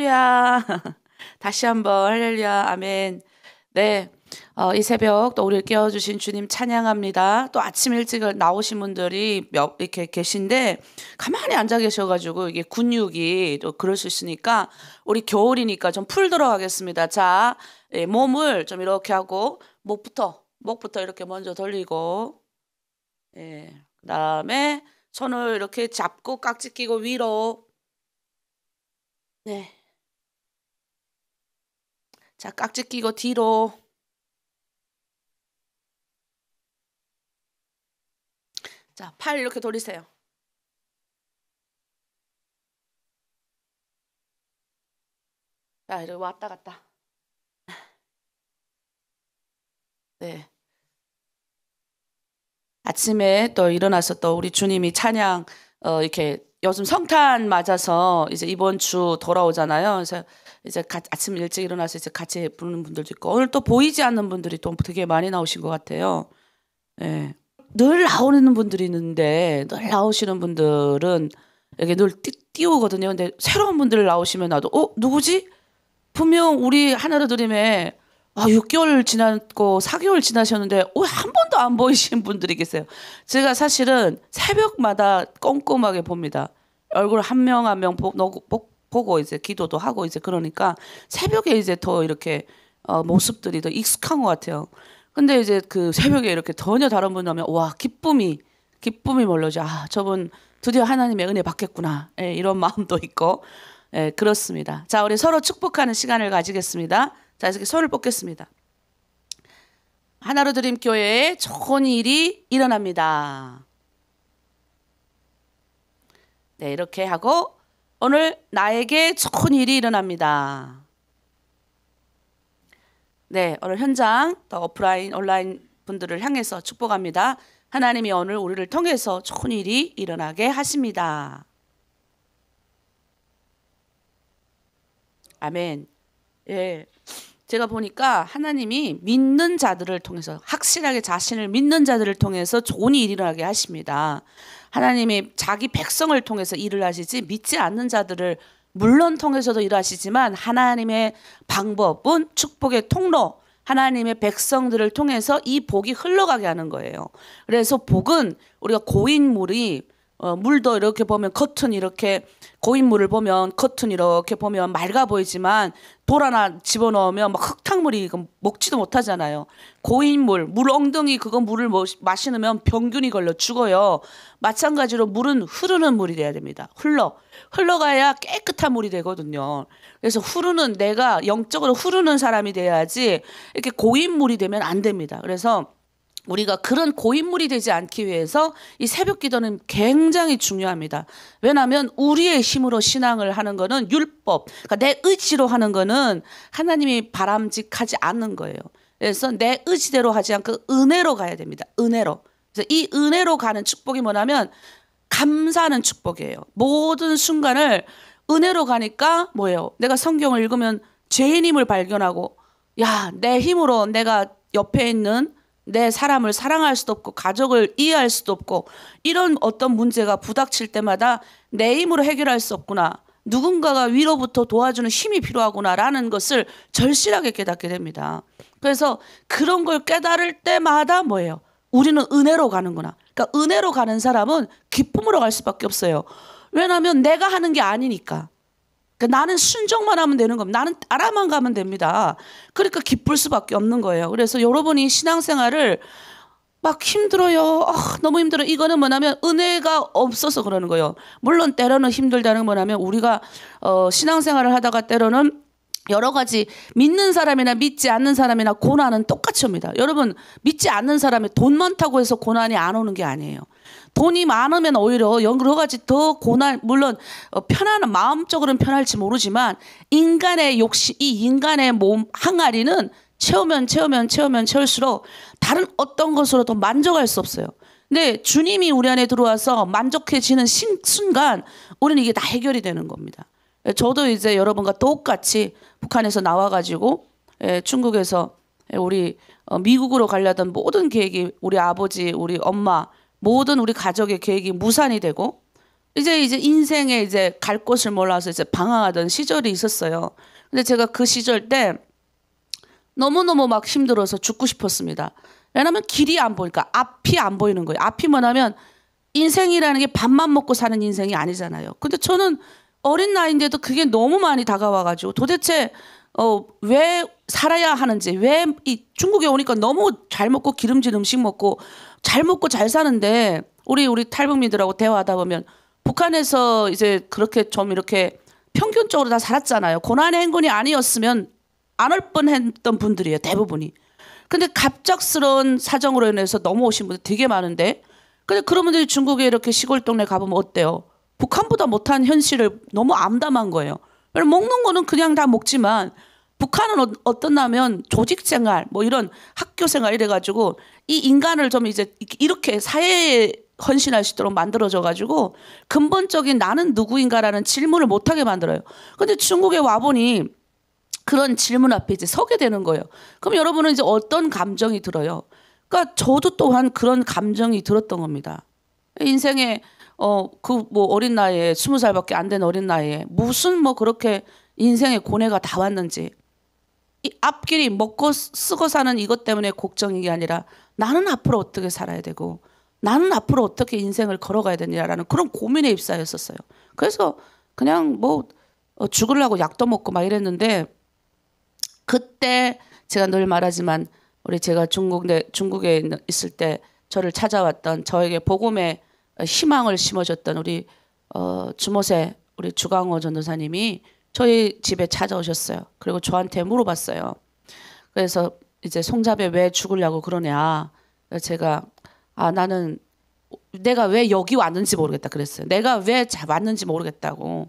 할렐루야. 다시 한번 할렐루야. 아멘. 네. 이 새벽 또 우리를 깨워주신 주님 찬양합니다. 또 아침 일찍 나오신 분들이 이렇게 계신데 가만히 앉아 계셔가지고 이게 근육이 또 그럴 수 있으니까 우리 겨울이니까 좀 풀 들어가겠습니다. 자, 몸을 좀 이렇게 하고 목부터 이렇게 먼저 돌리고, 그다음에 손을 이렇게 잡고 깍지 끼고 위로. 네. 자, 깍지 끼고 뒤로. 자, 팔 이렇게 돌리세요. 자, 이렇게 왔다 갔다. 네. 아침에 또 일어나서 또 우리 주님이 찬양, 이렇게 요즘 성탄 맞아서 이제 이번 주 돌아오잖아요. 그래서 이제 아침 일찍 일어나서 이제 같이 부르는 분들도 있고, 오늘 또 보이지 않는 분들이 또 되게 많이 나오신 것 같아요. 네. 늘 나오는 분들이 있는데, 늘 나오시는 분들은 이게 늘 띄우거든요. 근데 새로운 분들 나오시면 나도, 누구지? 분명 우리 하나로드림에 6개월 지났고 4개월 지나셨는데 왜 한 번도 안 보이신 분들이 계세요. 제가 사실은 새벽마다 꼼꼼하게 봅니다. 얼굴 한 명 한 명 보고 이제 기도도 하고 이제 그러니까 새벽에 이제 더 이렇게 모습들이 더 익숙한 것 같아요. 근데 이제 그 새벽에 이렇게 전혀 다른 분 오면 와, 기쁨이 몰려오죠. 저분 드디어 하나님의 은혜 받겠구나. 이런 마음도 있고. 그렇습니다. 자, 우리 서로 축복하는 시간을 가지겠습니다. 자, 이렇게 손을 뻗겠습니다. 하나로드림 교회에 좋은 일이 일어납니다. 네, 이렇게 하고 오늘 나에게 좋은 일이 일어납니다. 네, 오늘 현장 또 오프라인 온라인 분들을 향해서 축복합니다. 하나님이 오늘 우리를 통해서 좋은 일이 일어나게 하십니다. 아멘. 예. 제가 보니까 하나님이 믿는 자들을 통해서, 확실하게 자신을 믿는 자들을 통해서 좋은 일이 일어나게 하십니다. 하나님이 자기 백성을 통해서 일을 하시지 믿지 않는 자들을 물론 통해서도 일하시지만 하나님의 방법은 축복의 통로, 하나님의 백성들을 통해서 이 복이 흘러가게 하는 거예요. 그래서 복은 우리가 고인물이 물도 이렇게 보면 겉은 이렇게, 고인물을 보면 겉은 이렇게 보면 맑아 보이지만 돌 하나 집어넣으면 막 흙탕물이 먹지도 못하잖아요. 고인물, 물 엉덩이 그거 물을 마시면 병균이 걸려 죽어요. 마찬가지로 물은 흐르는 물이 돼야 됩니다. 흘러가야 깨끗한 물이 되거든요. 그래서 내가 영적으로 흐르는 사람이 돼야지 이렇게 고인물이 되면 안 됩니다. 그래서 우리가 그런 고인물이 되지 않기 위해서 이 새벽 기도는 굉장히 중요합니다. 왜냐하면 우리의 힘으로 신앙을 하는 거는 율법, 그러니까 내 의지로 하는 거는 하나님이 바람직하지 않는 거예요. 그래서 내 의지대로 하지 않고 은혜로 가야 됩니다. 은혜로. 그래서 이 은혜로 가는 축복이 뭐냐면 감사하는 축복이에요. 모든 순간을 은혜로 가니까 뭐예요? 내가 성경을 읽으면 죄인임을 발견하고, 내 힘으로 내가 옆에 있는 내 사람을 사랑할 수도 없고 가족을 이해할 수도 없고 이런 어떤 문제가 부닥칠 때마다 내 힘으로 해결할 수 없구나, 누군가가 위로부터 도와주는 힘이 필요하구나라는 것을 절실하게 깨닫게 됩니다. 그래서 그런 걸 깨달을 때마다 뭐예요? 우리는 은혜로 가는구나. 그러니까 은혜로 가는 사람은 기쁨으로 갈 수밖에 없어요. 왜냐하면 내가 하는 게 아니니까. 그러니까 나는 순종만 하면 되는 겁니다. 나는 따라만 가면 됩니다. 그러니까 기쁠 수밖에 없는 거예요. 그래서 여러분이 신앙생활을 막 힘들어요, 너무 힘들어, 이거는 뭐냐면 은혜가 없어서 그러는 거예요. 물론 때로는 힘들다는 건 뭐냐면 우리가 신앙생활을 하다가 때로는 여러 가지, 믿는 사람이나 믿지 않는 사람이나 고난은 똑같이 옵니다. 여러분, 믿지 않는 사람이 돈 많다고 해서 고난이 안 오는 게 아니에요. 돈이 많으면 오히려 여러 가지 더 고난, 물론 편안한, 마음적으로는 편할지 모르지만 인간의 욕심, 이 인간의 몸 항아리는 채울수록 다른 어떤 것으로도 만족할 수 없어요. 근데 주님이 우리 안에 들어와서 만족해지는 순간 우리는 이게 다 해결이 되는 겁니다. 저도 이제 여러분과 똑같이 북한에서 나와가지고 중국에서 우리 미국으로 가려던 모든 계획이, 우리 아버지, 우리 엄마, 모든 우리 가족의 계획이 무산이 되고, 이제 인생에 이제 갈 곳을 몰라서 이제 방황하던 시절이 있었어요. 근데 제가 그 시절 때 너무너무 막 힘들어서 죽고 싶었습니다. 왜냐하면 길이 안 보니까 앞이 안 보이는 거예요. 앞이 뭐냐면 인생이라는 게 밥만 먹고 사는 인생이 아니잖아요. 근데 저는 어린 나이인데도 그게 너무 많이 다가와가지고 도대체 왜 살아야 하는지, 왜 이 중국에 오니까 너무 잘 먹고 기름진 음식 먹고 잘 먹고 잘 사는데 우리 탈북민들하고 대화하다 보면 북한에서 이제 그렇게 좀 이렇게 평균적으로 다 살았잖아요. 고난의 행군이 아니었으면 안 올 뻔했던 분들이에요, 대부분이. 근데 갑작스러운 사정으로 인해서 넘어오신 분들 되게 많은데, 근데 그런 분들이 중국에 이렇게 시골 동네 가보면 어때요? 북한보다 못한 현실을 너무 암담한 거예요. 먹는 거는 그냥 다 먹지만 북한은 어떠냐면 조직생활, 뭐 이런 학교생활 이래가지고 이 인간을 좀 이제 이렇게 사회에 헌신할 수 있도록 만들어져가지고 근본적인 나는 누구인가라는 질문을 못하게 만들어요. 근데 중국에 와보니 그런 질문 앞에 이제 서게 되는 거예요. 그럼 여러분은 이제 어떤 감정이 들어요? 그러니까 저도 또한 그런 감정이 들었던 겁니다. 인생에 그 뭐 어린 나이에 20살밖에 안 된 어린 나이에 무슨 뭐 그렇게 인생의 고뇌가 다 왔는지, 이 앞길이 먹고 쓰고 사는 이것 때문에 걱정인 게 아니라 나는 앞으로 어떻게 살아야 되고 나는 앞으로 어떻게 인생을 걸어가야 되냐라는 그런 고민에 휩싸였었어요. 그래서 그냥 뭐 죽으려고 약도 먹고 막 이랬는데, 그때 제가 늘 말하지만 제가 중국에 있을 때 저를 찾아왔던, 저에게 복음의 희망을 심어줬던 우리 주모세 우리 주강호 전도사님이 저희 집에 찾아오셨어요. 그리고 저한테 물어봤어요. 그래서 이제 송자배 왜 죽으려고 그러냐. 제가 나는 내가 왜 여기 왔는지 모르겠다 그랬어요. 내가 왜 왔는지 모르겠다고.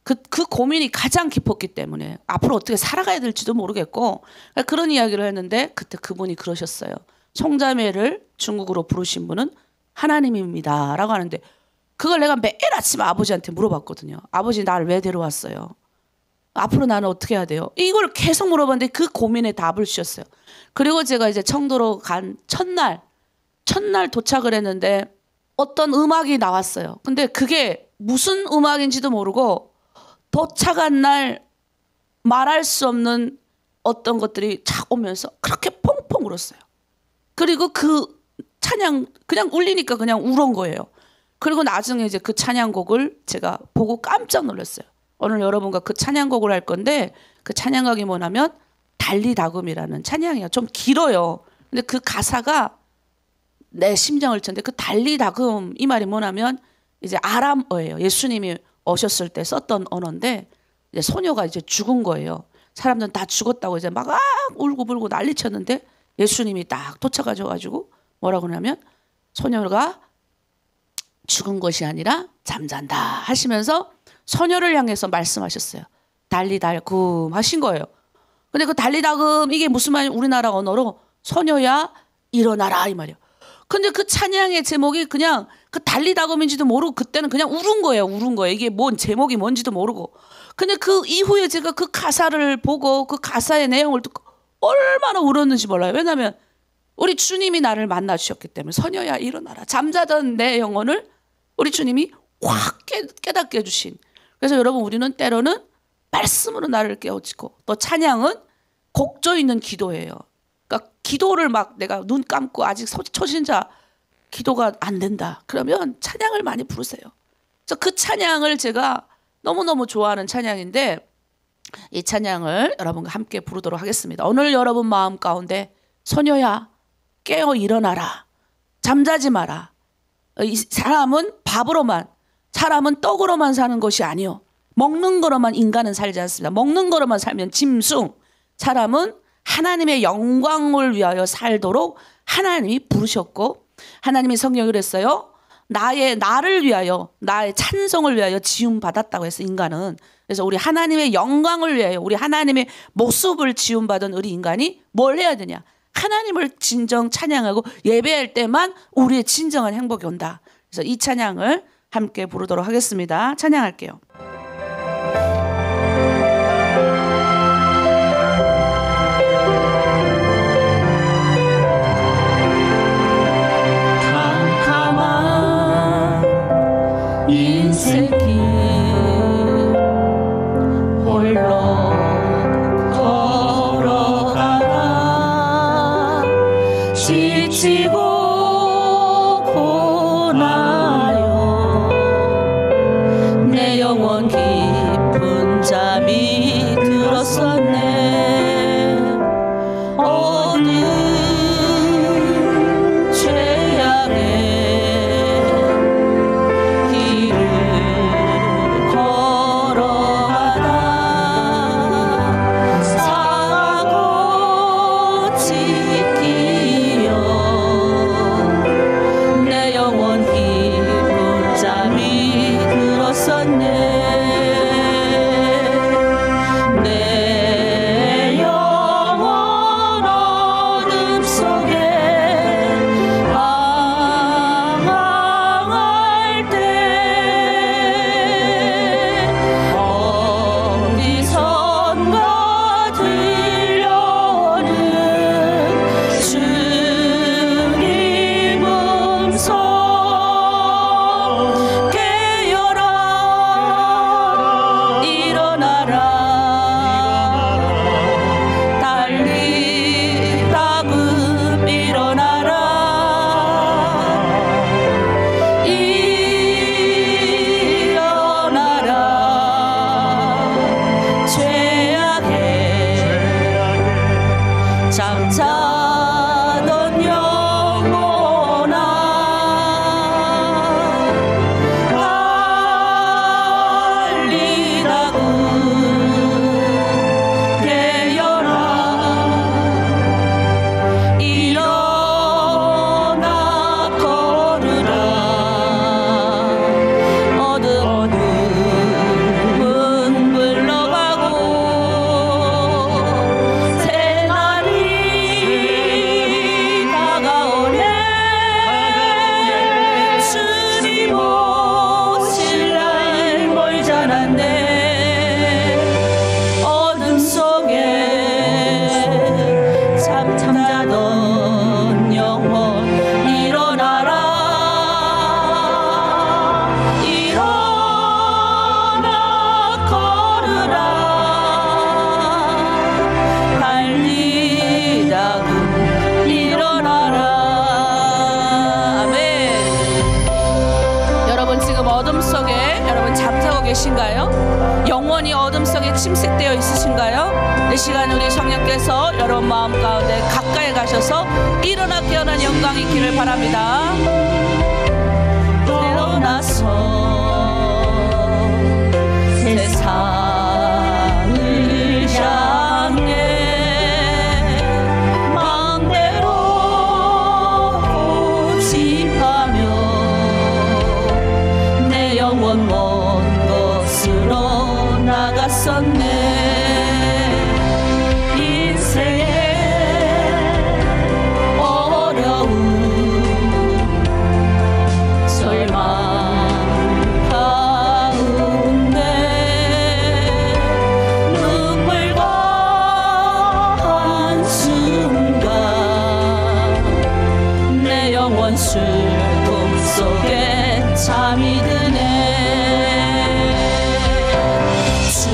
그 고민이 가장 깊었기 때문에 앞으로 어떻게 살아가야 될지도 모르겠고 그런 이야기를 했는데, 그때 그분이 그러셨어요. 송자매를 중국어로 부르신 분은 하나님입니다 라고 하는데, 그걸 내가 매일 아침 아버지한테 물어봤거든요. 아버지 나를 왜 데려왔어요? 앞으로 나는 어떻게 해야 돼요? 이걸 계속 물어봤는데 그 고민에 답을 주셨어요. 그리고 제가 이제 청도로 간 첫날 도착을 했는데 어떤 음악이 나왔어요. 근데 그게 무슨 음악인지도 모르고 도착한 날 말할 수 없는 어떤 것들이 착 오면서 그렇게 펑펑 울었어요. 그리고 그 찬양 그냥 울리니까 그냥 울은 거예요. 그리고 나중에 이제 그 찬양곡을 제가 보고 깜짝 놀랐어요. 오늘 여러분과 그 찬양곡을 할 건데, 그 찬양곡이 뭐냐면 달리다금이라는 찬양이에요. 좀 길어요. 근데 그 가사가 내 심장을 쳤는데, 그 달리다금 이 말이 뭐냐면 이제 아람어예요. 예수님이 오셨을 때 썼던 언어인데, 이제 소녀가 이제 죽은 거예요. 사람들은 다 죽었다고 이제 막 울고불고 난리쳤는데 예수님이 딱 도착하셔가지고 뭐라고 하냐면 소녀가 죽은 것이 아니라 잠잔다 하시면서 소녀를 향해서 말씀하셨어요. 달리달금 하신 거예요. 근데 그 달리다금 이게 무슨 말이냐, 우리나라 언어로 소녀야 일어나라 이 말이에요. 근데 그 찬양의 제목이 그냥 그 달리다금인지도 모르고 그때는 그냥 울은 거예요. 이게 뭔 제목이 뭔지도 모르고. 근데 그 이후에 제가 그 가사를 보고 그 가사의 내용을 듣고 얼마나 울었는지 몰라요. 왜냐하면 우리 주님이 나를 만나 주셨기 때문에. 소녀야 일어나라. 잠자던 내 영혼을 우리 주님이 확 깨닫게 해주신. 그래서 여러분, 우리는 때로는 말씀으로 나를 깨우치고, 또 찬양은 곡조 있는 기도예요. 그러니까 기도를 막 내가 눈 감고 아직 초신자 기도가 안 된다. 그러면 찬양을 많이 부르세요. 그래서 그 찬양을 제가 너무너무 좋아하는 찬양인데, 이 찬양을 여러분과 함께 부르도록 하겠습니다. 오늘 여러분 마음 가운데 소녀야 깨어 일어나라. 잠자지 마라. 이 사람은 사람은 떡으로만 사는 것이 아니요. 먹는 거로만 인간은 살지 않습니다. 먹는 거로만 살면 짐승. 사람은 하나님의 영광을 위하여 살도록 하나님이 부르셨고, 하나님이 성경을 그랬어요. 나를 위하여, 나의 찬송을 위하여 지음 받았다고 해서 인간은. 그래서 우리 하나님의 영광을 위하여, 우리 하나님의 모습을 지음 받은 우리 인간이 뭘 해야 되냐? 하나님을 진정 찬양하고 예배할 때만 우리의 진정한 행복이 온다. 그래서 이 찬양을 함께 부르도록 하겠습니다. 찬양할게요. 캄캄한 인생 눈물로 걸어가다 지치고 고나요. 내 영혼 깊은 잠이 들었었네. 어두운 죄악의 길을 걸어가다 사고 찢기며 내 영혼 깊은 잠이 들었었네. 내 영혼 어둠 속에 방황할 때 어디선가 들려오는 주님 음성 깨어라 일어나라 달리다금 일어나라 일어나라 죄악에 잠자던 영혼아 달리다금 깨어라 일어나 걸으라 어둠은 물러가고 새날이 다가오네. 주님 오실 날 멀지 않았네. 어둠 속에 잠자던 영혼 일어나라 일어나 걸으라 달리다금 일어나라. 아멘. 여러분 지금 어둠 속에 여러분 잠자고 계신가요? 영원히 어둠 속에 침식되어 있으신가요? 이 시간 우리 성령께서 여러분 마음 가운데 가까이 가셔서 일어나 깨어난 영광이 있기를 바랍니다. 일어나서 세상을 향해 마음대로 고집하며 내 영혼 먼 곳으로 나갔었네. 인생의 어려움 절망 가운데 눈물과 한숨과 내 영혼 슬픔 속에 잠이 드네. 주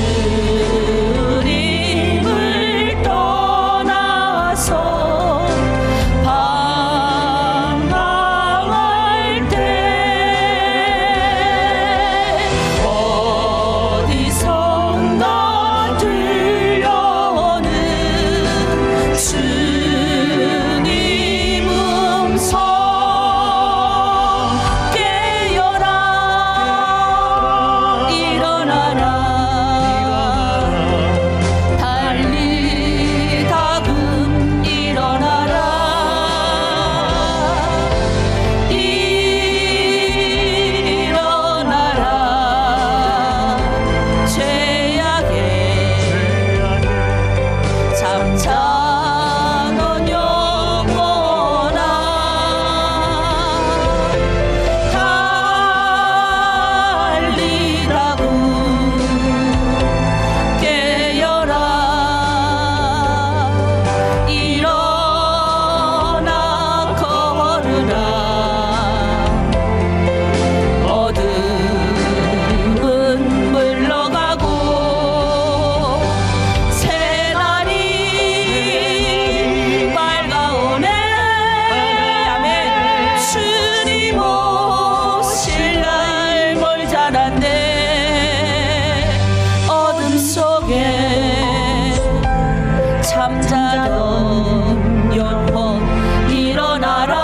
잠자던 영혼 일어나라.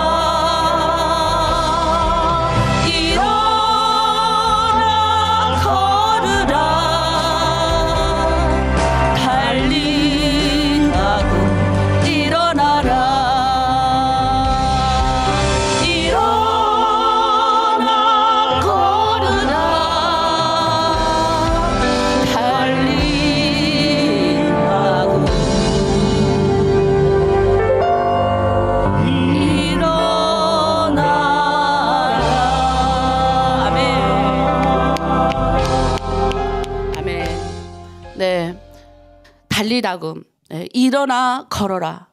달리다금. 일어나 걸어라.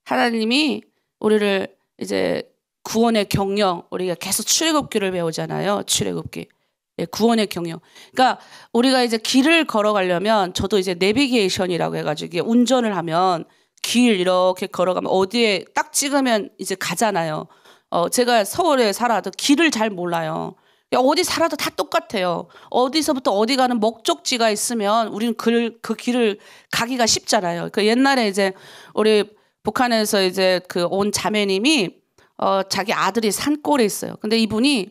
하나님이 우리를 이제 구원의 경영, 우리가 계속 출애굽기를 배우잖아요. 출애굽기. 구원의 경영. 그러니까 우리가 이제 길을 걸어가려면, 저도 이제 내비게이션이라고 해가지고 이게 운전을 하면 길 이렇게 걸어가면 어디에 딱 찍으면 이제 가잖아요. 제가 서울에 살아도 길을 잘 몰라요. 어디 살아도 다 똑같아요. 어디서부터 어디 가는 목적지가 있으면 우리는 그 길을 가기가 쉽잖아요. 그 옛날에 이제 우리 북한에서 이제 그 온 자매님이 자기 아들이 산골에 있어요. 근데 이분이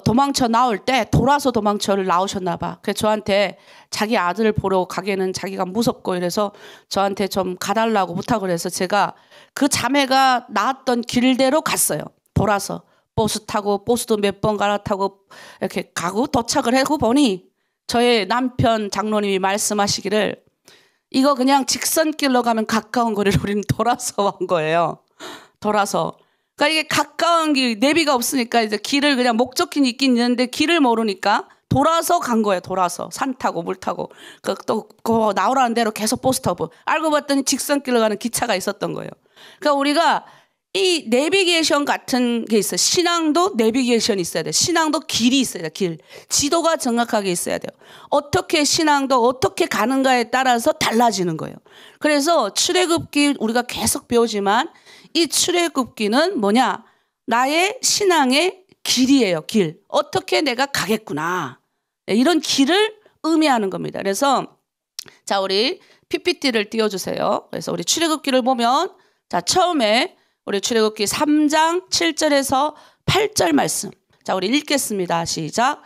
도망쳐 나올 때 돌아서 도망쳐를 나오셨나 봐. 그래서 저한테 자기 아들을 보러 가기에는 자기가 무섭고 이래서 저한테 좀 가달라고 부탁을 해서 제가 그 자매가 나왔던 길대로 갔어요. 돌아서. 버스 타고 버스도 몇 번 갈아타고 이렇게 가고 도착을 하고 보니 저의 남편 장로님이 말씀하시기를 이거 그냥 직선길로 가면 가까운 거리를 우리는 돌아서 간 거예요. 돌아서. 그러니까 이게 가까운 길, 내비가 없으니까 이제 길을 그냥 목적지는 있긴 있는데 길을 모르니까 돌아서 간 거예요. 돌아서. 산 타고 물 타고. 또 나오라는 대로 계속 버스 타고. 알고 봤더니 직선길로 가는 기차가 있었던 거예요. 그러니까 우리가 이 내비게이션 같은 게 있어요. 신앙도 내비게이션이 있어야 돼요. 신앙도 길이 있어야 돼요. 길. 지도가 정확하게 있어야 돼요. 어떻게 신앙도 어떻게 가는가에 따라서 달라지는 거예요. 그래서 출애굽기 우리가 계속 배우지만 이 출애굽기는 뭐냐? 나의 신앙의 길이에요. 길. 어떻게 내가 가겠구나. 이런 길을 의미하는 겁니다. 그래서 자, 우리 PPT를 띄워주세요. 그래서 우리 출애굽기를 보면 자, 처음에 우리 출애굽기 3장 7절에서 8절 말씀. 자, 우리 읽겠습니다. 시작.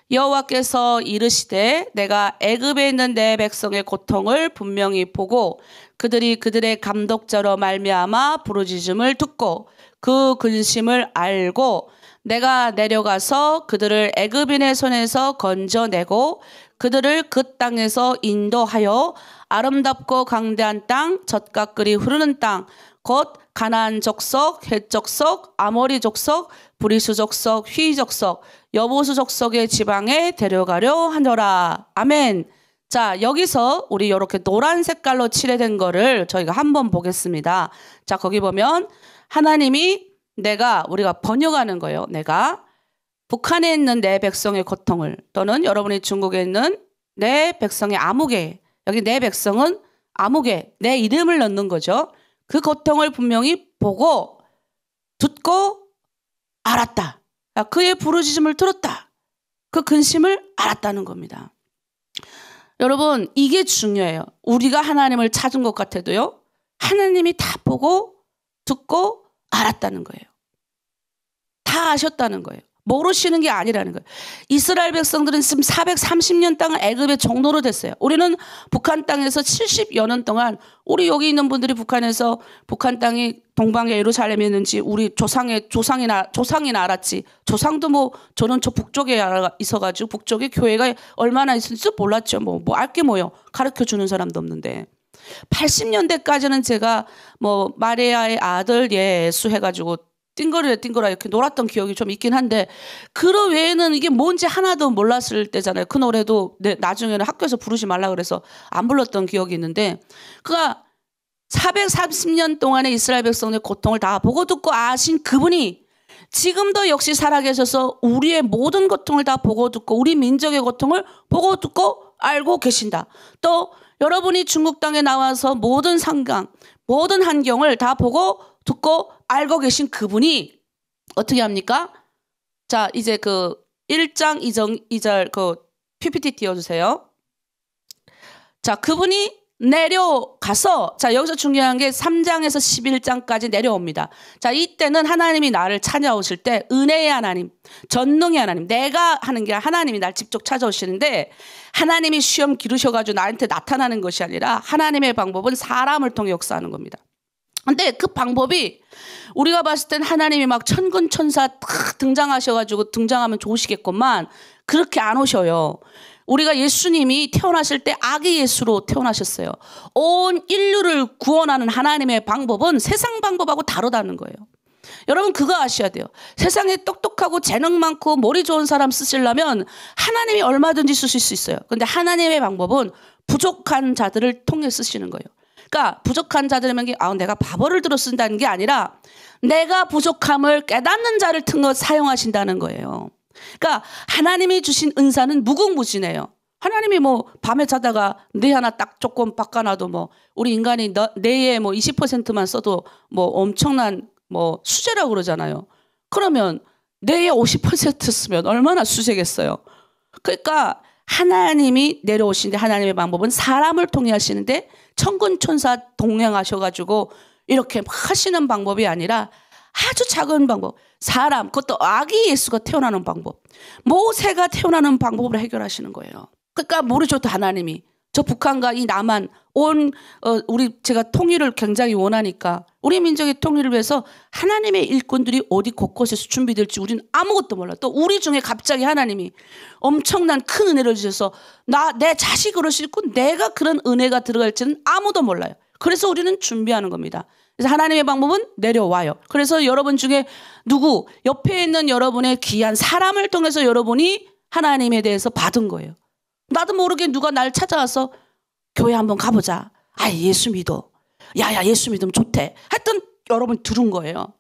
여호와께서 이르시되 내가 애굽에 있는 내 백성의 고통을 분명히 보고 그들이 그들의 감독자로 말미암아 부르짖음을 듣고 그 근심을 알고 내가 내려가서 그들을 애굽인의 손에서 건져내고 그들을 그 땅에서 인도하여 아름답고 강대한 땅, 젖가끓이 흐르는 땅, 곧 가나안 족속, 헷 족속, 아모리 족속, 브리스 족속, 휘 족속, 여보수 족속의 지방에 데려가려 하노라. 아멘. 자, 여기서 우리 이렇게 노란 색깔로 칠해된 거를 저희가 한번 보겠습니다. 자, 거기 보면 하나님이 우리가 번역하는 거예요. 내가 북한에 있는 내 백성의 고통을, 또는 여러분이 중국에 있는 내 백성의 아무개, 여기 내 백성은 아무개, 내 이름을 넣는 거죠. 그 고통을 분명히 보고 듣고 알았다. 그의 부르짖음을 들었다. 그 근심을 알았다는 겁니다. 여러분, 이게 중요해요. 우리가 하나님을 찾은 것 같아도요, 하나님이 다 보고 듣고 알았다는 거예요. 다 아셨다는 거예요. 모르시는 게 아니라는 거예요. 이스라엘 백성들은 지금 430년 땅을 애굽의 종노로 됐어요. 우리는 북한 땅에서 70여 년 동안, 우리 여기 있는 분들이 북한에서 북한 땅이 동방의 예루살렘이었는지 우리 조상이나 알았지. 조상도 뭐 저는 저 북쪽에 있어가지고 북쪽에 교회가 얼마나 있을지 몰랐죠. 뭐 알 게 뭐요. 가르쳐 주는 사람도 없는데. 80년대까지는 제가 뭐 마리아의 아들 예수 해가지고 띵거리라 이렇게 놀았던 기억이 좀 있긴 한데, 그로 외에는 이게 뭔지 하나도 몰랐을 때잖아요. 그 노래도 나중에는 학교에서 부르지 말라 그래서 안 불렀던 기억이 있는데, 그가 430년 동안의 이스라엘 백성의 고통을 다 보고 듣고 아신 그분이 지금도 역시 살아계셔서 우리의 모든 고통을 다 보고 듣고 우리 민족의 고통을 보고 듣고 알고 계신다. 또 여러분이 중국 땅에 나와서 모든 상황, 모든 환경을 다 보고 듣고 알고 계신 그분이 어떻게 합니까? 자, 이제 그 1장 2절 그 PPT 띄워주세요. 자, 그분이 내려가서, 자, 여기서 중요한 게 3장에서 11장까지 내려옵니다. 자, 이때는 하나님이 나를 찾아오실 때 은혜의 하나님, 전능의 하나님, 내가 하는 게 하나님이 날 직접 찾아오시는데, 하나님이 시험 기르셔가지고 나한테 나타나는 것이 아니라 하나님의 방법은 사람을 통해 역사하는 겁니다. 근데 그 방법이 우리가 봤을 땐 하나님이 막 천군 천사 탁 등장하셔가지고 등장하면 좋으시겠구만, 그렇게 안 오셔요. 우리가 예수님이 태어나실 때 아기 예수로 태어나셨어요. 온 인류를 구원하는 하나님의 방법은 세상 방법하고 다르다는 거예요. 여러분 그거 아셔야 돼요. 세상에 똑똑하고 재능 많고 머리 좋은 사람 쓰시려면 하나님이 얼마든지 쓰실 수 있어요. 그런데 하나님의 방법은 부족한 자들을 통해 쓰시는 거예요. 그러니까 부족한 자들이면 내가 바보를 들어 쓴다는 게 아니라 내가 부족함을 깨닫는 자를 통해 사용하신다는 거예요. 그러니까 하나님이 주신 은사는 무궁무진해요. 하나님이 뭐 밤에 자다가 뇌 하나 딱 조금 바꿔놔도 뭐 우리 인간이 뇌에 뭐 20%만 써도 뭐 엄청난 뭐 수제라고 그러잖아요. 그러면 뇌에 50% 쓰면 얼마나 수제겠어요. 그러니까 하나님이 내려오시는데 하나님의 방법은 사람을 통해 하시는데 천군 천사 동행하셔가지고 이렇게 하시는 방법이 아니라 아주 작은 방법, 사람, 그것도 아기 예수가 태어나는 방법, 모세가 태어나는 방법으로 해결하시는 거예요. 그러니까 모르죠, 또 하나님이. 저 북한과 이 남한, 제가 통일을 굉장히 원하니까 우리 민족의 통일을 위해서 하나님의 일꾼들이 어디 곳곳에서 준비될지 우리는 아무것도 몰라. 또 우리 중에 갑자기 하나님이 엄청난 큰 은혜를 주셔서 내 자식으로 싣고 내가 그런 은혜가 들어갈지는 아무도 몰라요. 그래서 우리는 준비하는 겁니다. 그래서 하나님의 방법은 내려와요. 그래서 여러분 중에 옆에 있는 여러분의 귀한 사람을 통해서 여러분이 하나님에 대해서 받은 거예요. 나도 모르게 누가 날 찾아와서 교회 한번 가보자. 예수 믿어. 야야 예수 믿으면 좋대. 하여튼 여러분 들은 거예요.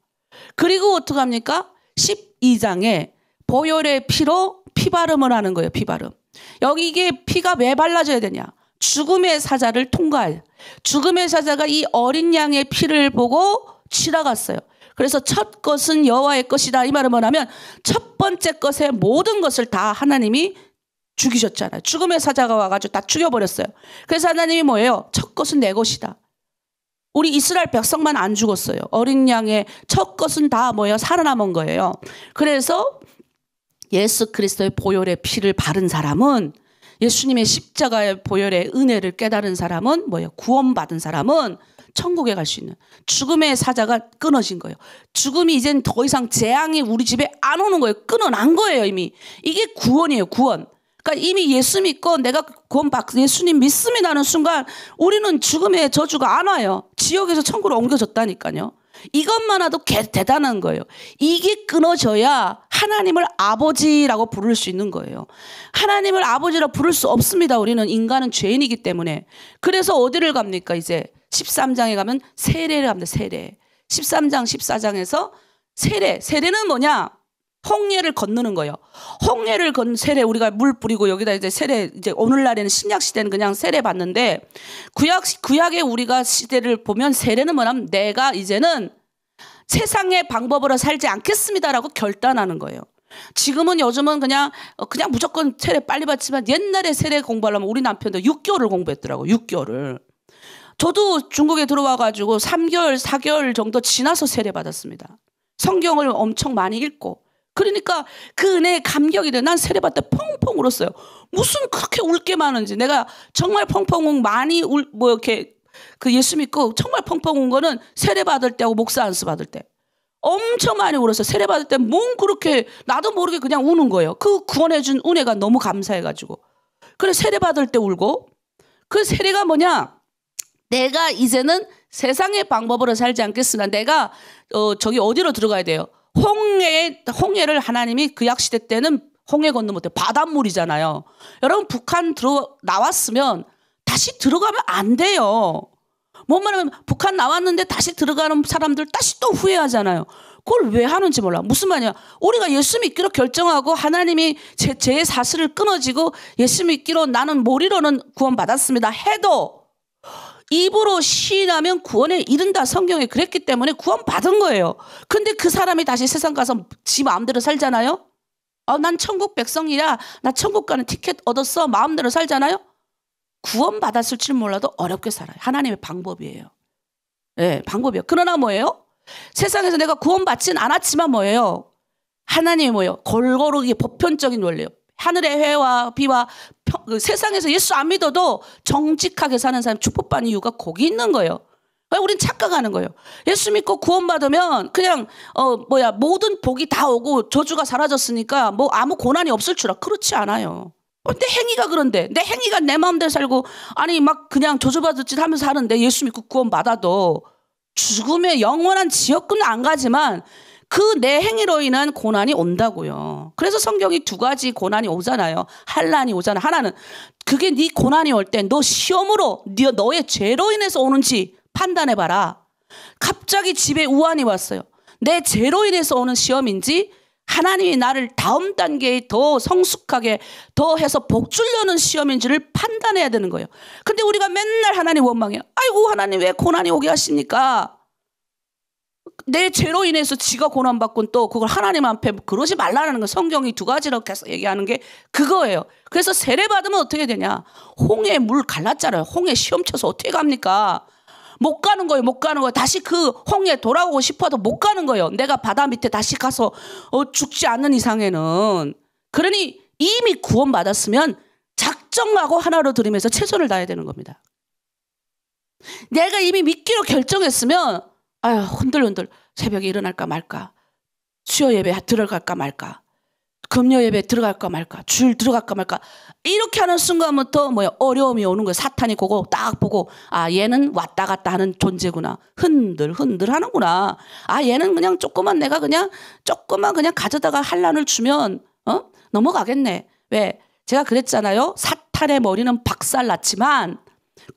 그리고 어떡합니까? 12장에 보혈의 피로 피바름을 하는 거예요. 피바름. 여기 이게 피가 왜 발라져야 되냐? 죽음의 사자를 통과해요. 죽음의 사자가 이 어린 양의 피를 보고 지나갔어요. 그래서 첫 것은 여호와의 것이다. 이 말을 뭐냐면 첫 번째 것의 모든 것을 다 하나님이 죽이셨잖아요. 죽음의 사자가 와가지고 다 죽여버렸어요. 그래서 하나님이 뭐예요? 첫 것은 내 것이다. 우리 이스라엘 백성만 안 죽었어요. 어린 양의 첫 것은 다 뭐예요? 살아남은 거예요. 그래서 예수 그리스도의 보혈의 피를 바른 사람은, 예수님의 십자가의 보혈의 은혜를 깨달은 사람은 뭐예요? 구원받은 사람은 천국에 갈 수 있는, 죽음의 사자가 끊어진 거예요. 죽음이 이젠 더 이상 재앙이 우리 집에 안 오는 거예요. 끊어난 거예요. 이미. 이게 구원이에요. 구원. 그러니까 이미 예수 믿고 내가 예수님 믿음이 나는 순간 우리는 죽음의 저주가 안 와요. 지옥에서 천국으로 옮겨졌다니까요. 이것만 해도 대단한 거예요. 이게 끊어져야 하나님을 아버지라고 부를 수 있는 거예요. 하나님을 아버지라고 부를 수 없습니다. 우리는 인간은 죄인이기 때문에. 그래서 어디를 갑니까? 이제 13장에 가면 세례를 합니다. 세례. 13장 14장에서 세례는 뭐냐? 홍해를 건너는 거예요. 홍해를 건 세례, 우리가 물 뿌리고 여기다 이제 세례, 이제 오늘날에는 신약 시대는 그냥 세례 받는데, 구약의 우리가 시대를 보면 세례는 뭐냐면 내가 이제는 세상의 방법으로 살지 않겠습니다라고 결단하는 거예요. 지금은 요즘은 그냥 무조건 세례 빨리 받지만 옛날에 세례 공부하려면 우리 남편도 6개월을 공부했더라고요. 6개월을. 저도 중국에 들어와가지고 3개월, 4개월 정도 지나서 세례 받았습니다. 성경을 엄청 많이 읽고. 그러니까 그 은혜에 감격이 돼. 난 세례 받을 때 펑펑 울었어요. 무슨 그렇게 울 게 많은지. 내가 정말 펑펑 많이 이렇게 예수 믿고 정말 펑펑 운 거는 세례 받을 때하고 목사 안수 받을 때. 엄청 많이 울었어요. 세례 받을 때 뭔 그렇게 나도 모르게 그냥 우는 거예요. 그 구원해준 은혜가 너무 감사해가지고. 그래 세례 받을 때 울고. 그 세례가 뭐냐? 내가 이제는 세상의 방법으로 살지 않겠으나 내가 저기 어디로 들어가야 돼요? 홍해를 하나님이 그 약시대 때는 홍해 건너 못해. 바닷물이잖아요. 여러분 북한 나왔으면 다시 들어가면 안 돼요. 뭔 말하면 북한 나왔는데 다시 들어가는 사람들 다시 또 후회하잖아요. 그걸 왜 하는지 몰라. 무슨 말이야. 우리가 예수 믿기로 결정하고 하나님이 제 사슬을 끊어지고 예수 믿기로 나는 머리로는 구원받았습니다 해도 입으로 시인하면 구원에 이른다. 성경에 그랬기 때문에 구원받은 거예요. 근데 그 사람이 다시 세상 가서 지 마음대로 살잖아요. 난 천국 백성이야. 나 천국 가는 티켓 얻었어. 마음대로 살잖아요. 구원받았을지 몰라도 어렵게 살아요. 하나님의 방법이에요. 네, 방법이에요. 그러나 뭐예요? 세상에서 내가 구원받진 않았지만 뭐예요? 하나님이 뭐예요? 골고루 보편적인 원리예요. 하늘의 해와 비와 세상에서 예수 안 믿어도 정직하게 사는 사람 축복받는 이유가 거기 있는 거예요. 우린 착각하는 거예요. 예수 믿고 구원받으면 그냥 모든 복이 다 오고 저주가 사라졌으니까 뭐 아무 고난이 없을 줄 알아. 그렇지 않아요. 내 행위가 그런데 내 행위가 내 마음대로 살고 아니 막 그냥 저주받을 짓 하면서 사는데 예수 믿고 구원받아도 죽음의 영원한 지옥은 안 가지만 그 내 행위로 인한 고난이 온다고요. 그래서 성경이 두 가지 고난이 오잖아요. 환난이 오잖아. 하나는 그게 네 고난이 올 때 너 시험으로 너의 죄로 인해서 오는지 판단해봐라. 갑자기 집에 우환이 왔어요. 내 죄로 인해서 오는 시험인지 하나님이 나를 다음 단계에 더 성숙하게 더 해서 복 주려는 시험인지를 판단해야 되는 거예요. 근데 우리가 맨날 하나님 원망해요. 아이고 하나님 왜 고난이 오게 하십니까? 내 죄로 인해서 지가 고난받고 또 그걸 하나님 앞에 그러지 말라는 거 성경이 두 가지로 계속 얘기하는 게 그거예요. 그래서 세례받으면 어떻게 되냐? 홍해 물 갈랐잖아요. 홍해 시험 쳐서 어떻게 갑니까? 못 가는 거예요. 못 가는 거예요. 다시 그 홍해 돌아오고 싶어도 못 가는 거예요. 내가 바다 밑에 다시 가서 죽지 않는 이상에는. 그러니 이미 구원받았으면 작정하고 하나로 들으면서 최선을 다해야 되는 겁니다. 내가 이미 믿기로 결정했으면 아유 흔들흔들 새벽에 일어날까 말까, 수요 예배 들어갈까 말까, 금요 예배 들어갈까 말까, 주일 들어갈까 말까 이렇게 하는 순간부터 어려움이 오는 거예요. 사탄이 그거 딱 보고 아 얘는 왔다 갔다 하는 존재구나. 흔들 하는구나. 아 얘는 그냥 내가 그냥 조금만 그냥 가져다가 환난을 주면 넘어가겠네. 왜? 제가 그랬잖아요. 사탄의 머리는 박살났지만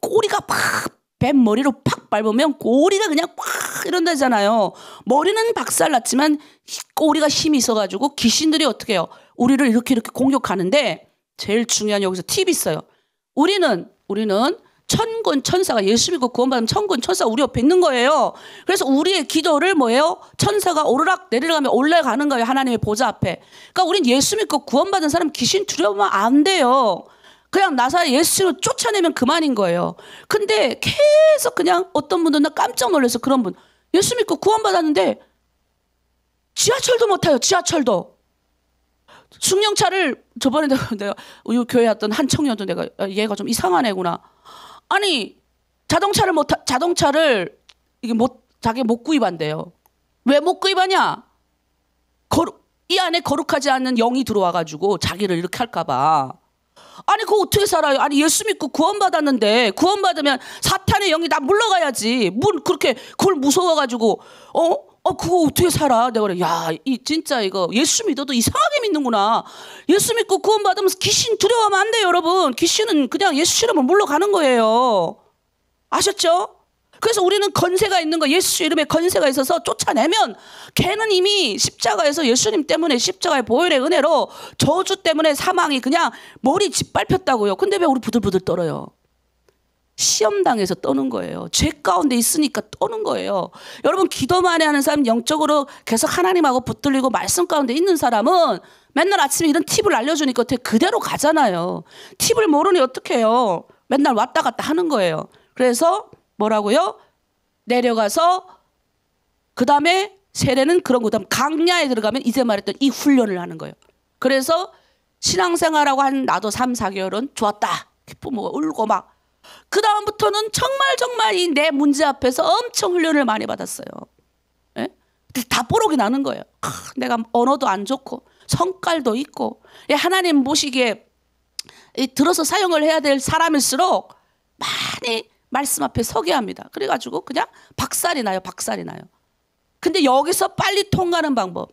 꼬리가 팍 뱀 머리로 팍 밟으면 꼬리가 그냥 팍 이런다잖아요. 머리는 박살났지만 꼬리가 힘이 있어가지고 귀신들이 어떻게 해요? 우리를 이렇게 공격하는데 제일 중요한 여기서 팁이 있어요. 우리는 천군 천사가 예수 믿고 구원받으면 천군 천사가 우리 옆에 있는 거예요. 그래서 우리의 기도를 뭐예요? 천사가 오르락 내리락하면 올라가는 거예요. 하나님의 보좌 앞에. 그러니까 우린 예수 믿고 구원받은 사람 귀신 두려우면 안 돼요. 그냥 나사 예수로 쫓아내면 그만인 거예요. 근데 계속 그냥 어떤 분들은 나 깜짝 놀라서 그런 분 예수 믿고 구원받았는데 지하철도 못 타요. 지하철도. 승용차를 저번에 내가 우리 교회 왔던 한 청년도 내가 얘가 좀 이상한 애구나. 아니 자동차를 이게 자기 못 구입한대요. 왜 못 구입하냐? 이 안에 거룩하지 않는 영이 들어와가지고 자기를 이렇게 할까봐. 아니 그거 어떻게 살아요? 아니 예수 믿고 구원받았는데 구원받으면 사탄의 영이 다 물러가야지. 그렇게 그걸 무서워가지고 그거 어떻게 살아? 내가 그래. 야, 진짜 이거 예수 믿어도 이상하게 믿는구나. 예수 믿고 구원받으면 귀신 두려워하면 안 돼요, 여러분. 귀신은 그냥 예수 싫으면 물러가는 거예요. 아셨죠? 그래서 우리는 건세가 있는 거, 예수 이름에 건세가 있어서 쫓아내면 걔는 이미 십자가에서 예수님 때문에 십자가의 보혈의 은혜로 저주 때문에 사망이 그냥 머리 짓밟혔다고요. 근데 왜 우리 부들부들 떨어요? 시험당해서 떠는 거예요. 죄 가운데 있으니까 떠는 거예요. 여러분 기도 많이 하는 사람, 영적으로 계속 하나님하고 붙들리고 말씀 가운데 있는 사람은 맨날 아침에 이런 팁을 알려주니까 그대로 가잖아요. 팁을 모르니 어떻게 해요? 맨날 왔다 갔다 하는 거예요. 그래서 뭐라고요? 내려가서 그 다음에 세례는 그런 거, 그다음 강야에 들어가면 이제 말했던 이 훈련을 하는 거예요. 그래서 신앙생활하고 한 나도 3, 4개월은 좋았다. 기쁘고 울고 막. 그 다음부터는 정말 이 내 문제 앞에서 엄청 훈련을 많이 받았어요. 예? 다 뽀록이 나는 거예요. 내가 언어도 안 좋고 성깔도 있고 하나님 보시기에 들어서 사용을 해야 될 사람일수록 많이 말씀 앞에 서게 합니다. 그래가지고 그냥 박살이 나요. 근데 여기서 빨리 통과하는 방법,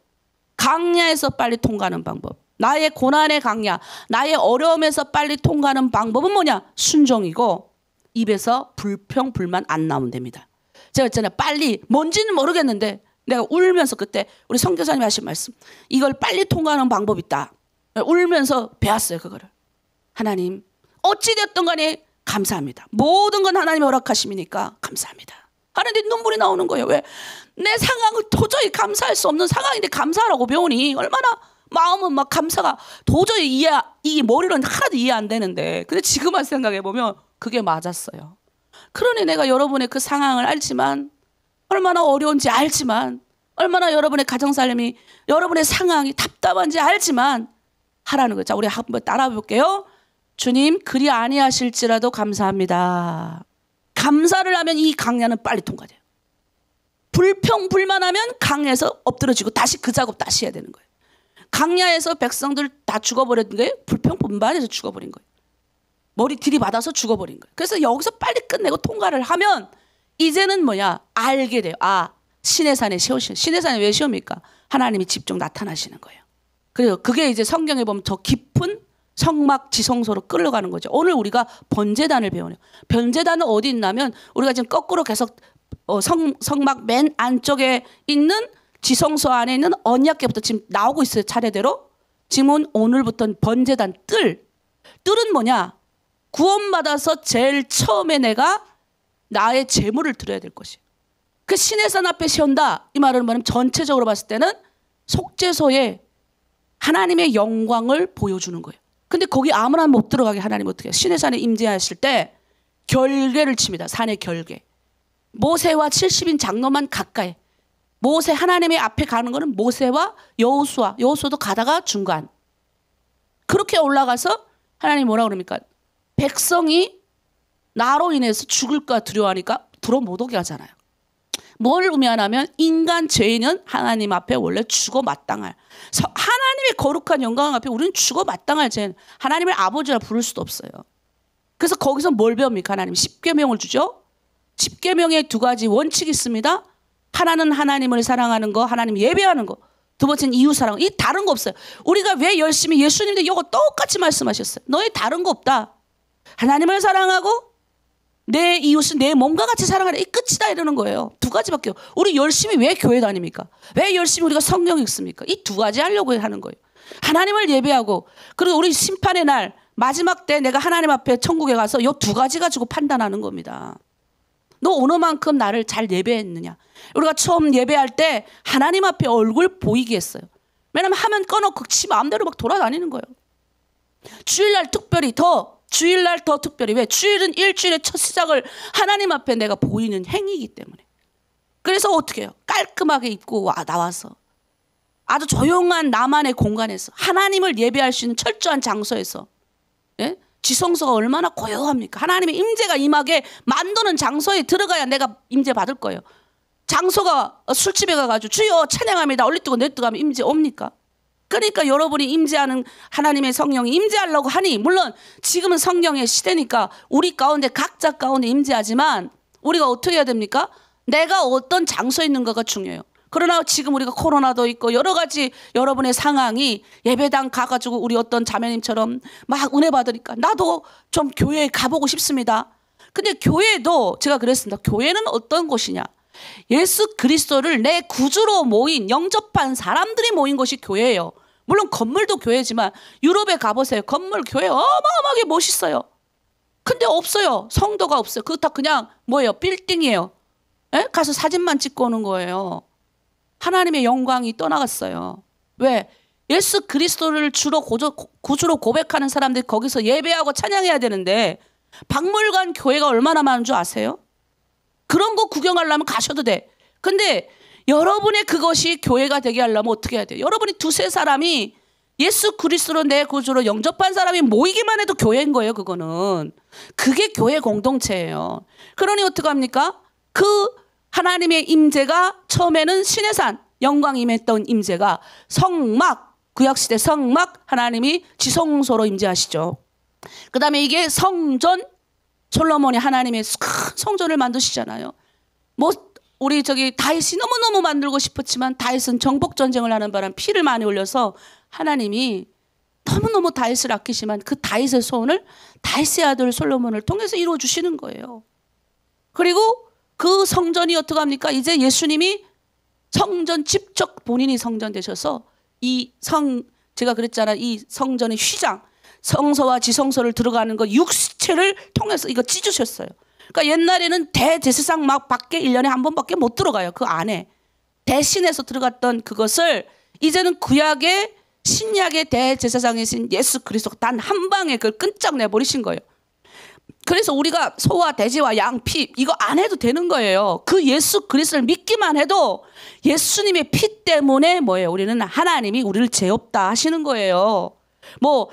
강야에서 빨리 통과하는 방법, 나의 고난의 강야, 나의 어려움에서 빨리 통과하는 방법은 뭐냐? 순종이고 입에서 불평, 불만 안 나오면 됩니다. 제가 있잖아요. 빨리, 뭔지는 모르겠는데 내가 울면서 그때 우리 선교사님이 하신 말씀, 이걸 빨리 통과하는 방법이 있다. 울면서 배웠어요. 그거를. 하나님 어찌됐든 간에 감사합니다. 모든 건 하나님이 허락하심이니까 감사합니다. 하는데 눈물이 나오는 거예요. 왜? 내 상황을 도저히 감사할 수 없는 상황인데 감사하라고 배우니 얼마나 마음은 막 감사가 도저히 이 머리로는 하나도 이해 안 되는데. 근데 지금만 생각해 보면 그게 맞았어요. 그러니 내가 여러분의 그 상황을 알지만, 얼마나 어려운지 알지만, 얼마나 여러분의 가정살림이, 여러분의 상황이 답답한지 알지만 하라는 거예요. 자, 우리 한번 따라 볼게요. 주님, 그리 아니하실지라도 감사합니다. 감사를 하면 이 강야는 빨리 통과돼요. 불평불만하면 강야에서 엎드러지고 다시 그 작업 다시 해야 되는 거예요. 강야에서 백성들 다 죽어버린 거예요. 불평불만해서 죽어버린 거예요. 머리 들이받아서 죽어버린 거예요. 그래서 여기서 빨리 끝내고 통과를 하면 이제는 뭐냐? 알게 돼요. 아, 시내산에 세우시는. 시내산에 왜 세웁니까? 하나님이 직접 나타나시는 거예요. 그래서 그게 이제 성경에 보면 더 깊은 성막 지성소로 끌어가는 거죠. 오늘 우리가 번제단을 배우네요. 번제단은 어디 있냐면 우리가 지금 거꾸로 계속 성막 맨 안쪽에 있는 지성소 안에 있는 언약궤부터 지금 나오고 있어요. 차례대로. 지금은 오늘부터는 번제단 뜰은 뭐냐? 구원받아서 제일 처음에 내가 나의 제물을 드려야 될 것이에요. 그 시내산 앞에 세운다. 이 말은 뭐냐면 전체적으로 봤을 때는 속죄소에 하나님의 영광을 보여주는 거예요. 근데 거기 아무나 못 들어가게 하나님 어떻게 해요? 시내산에 임재하실 때 결계를 칩니다. 산의 결계. 모세와 70인 장로만 가까이. 모세 하나님의 앞에 가는 거는 모세와 여호수아도 가다가 중간. 그렇게 올라가서 하나님 뭐라 그럽니까? 백성이 나로 인해서 죽을까 두려워하니까 들어 못 오게 하잖아요. 뭘 의미하냐면 인간 죄인은 하나님 앞에 원래 죽어 마땅할, 하나님의 거룩한 영광 앞에 우리는 죽어 마땅할 죄인, 하나님을 아버지라 부를 수도 없어요. 그래서 거기서 뭘 배웁니까? 하나님 10계명을 주죠. 10계명에 두 가지 원칙이 있습니다. 하나는 하나님을 사랑하는 거, 하나님 예배하는 거. 두 번째는 이웃 사랑. 이 다른 거 없어요. 우리가 왜 열심히 예수님도 이거 똑같이 말씀하셨어요. 너희 다른 거 없다. 하나님을 사랑하고 내 이웃은 내 몸과 같이 사랑하라. 이 끝이다 이러는 거예요. 두 가지밖에. 우리 열심히 왜 교회 다닙니까? 왜 열심히 우리가 성경 읽습니까? 이 두 가지 하려고 하는 거예요. 하나님을 예배하고, 그리고 우리 심판의 날 마지막 때 내가 하나님 앞에 천국에 가서 이 두 가지 가지고 판단하는 겁니다. 너 어느 만큼 나를 잘 예배했느냐. 우리가 처음 예배할 때 하나님 앞에 얼굴 보이게 했어요. 왜냐면 화면 꺼놓고 지 마음대로 막 돌아다니는 거예요. 주일날 특별히 더 특별히. 왜? 주일은 일주일의 첫 시작을 하나님 앞에 내가 보이는 행위이기 때문에. 그래서 어떻게 해요? 깔끔하게 입고 나와서 아주 조용한 나만의 공간에서 하나님을 예배할 수 있는 철저한 장소에서, 예? 지성소가 얼마나 고요합니까? 하나님의 임재가 임하게 만드는 장소에 들어가야 내가 임재 받을 거예요. 장소가 술집에 가가지고 주여 찬양합니다 올리뜨고 내뜨고 하면 임재 옵니까? 그러니까 여러분이 임재하는 하나님의 성령이 임재하려고 하니, 물론 지금은 성령의 시대니까 우리 가운데 각자 가운데 임재하지만 우리가 어떻게 해야 됩니까? 내가 어떤 장소에 있는가가 중요해요. 그러나 지금 우리가 코로나도 있고 여러 가지 여러분의 상황이, 예배당 가가지고 우리 어떤 자매님처럼 막 은혜 받으니까 나도 좀 교회에 가보고 싶습니다. 근데 교회도 제가 그랬습니다. 교회는 어떤 곳이냐? 예수 그리스도를 내 구주로 모인, 영접한 사람들이 모인 것이 교회예요. 물론 건물도 교회지만 유럽에 가보세요. 건물 교회 어마어마하게 멋있어요. 근데 없어요. 성도가 없어요. 그거 다 그냥 뭐예요? 빌딩이에요. 에? 가서 사진만 찍고 오는 거예요. 하나님의 영광이 떠나갔어요. 왜? 예수 그리스도를 구주로 고백하는 사람들이 거기서 예배하고 찬양해야 되는데 박물관 교회가 얼마나 많은 줄 아세요? 그런 거 구경하려면 가셔도 돼. 근데 여러분의 그것이 교회가 되게 하려면 어떻게 해야 돼요? 여러분이 두세 사람이 예수 그리스도로 내 구주로 영접한 사람이 모이기만 해도 교회인 거예요. 그거는. 그게 교회 공동체예요. 그러니 어떻게 합니까? 그 하나님의 임재가 처음에는 시내산 영광 임했던 임재가 성막, 구약시대 성막, 하나님이 지성소로 임재하시죠. 그 다음에 이게 성전, 솔로몬이 하나님의 큰 성전을 만드시잖아요. 뭐 우리 다윗이 너무너무 만들고 싶었지만 다윗은 정복 전쟁을 하는 바람 피를 많이 흘려서 하나님이 너무너무 다윗을 아끼시지만 그 다윗의 소원을 다윗의 아들 솔로몬을 통해서 이루어 주시는 거예요. 그리고 그 성전이 어떻게 합니까? 이제 예수님이 성전 직접 본인이 성전 되셔서 제가 그랬잖아요. 이 성전의 휘장, 성소와 지성소를 들어가는 거 육체를 통해서 이거 찢으셨어요. 그러니까 옛날에는 대제사장 막 밖에 1년에 한 번밖에 못 들어가요. 그 안에 대신해서 들어갔던 그것을 이제는 구약의 신약의 대제사장이신 예수 그리스도가 단 한 방에 그걸 끈짝 내버리신 거예요. 그래서 우리가 소와 돼지와 양 피 이거 안 해도 되는 거예요. 그 예수 그리스도를 믿기만 해도 예수님의 피 때문에 뭐예요? 우리는 하나님이 우리를 죄 없다 하시는 거예요. 뭐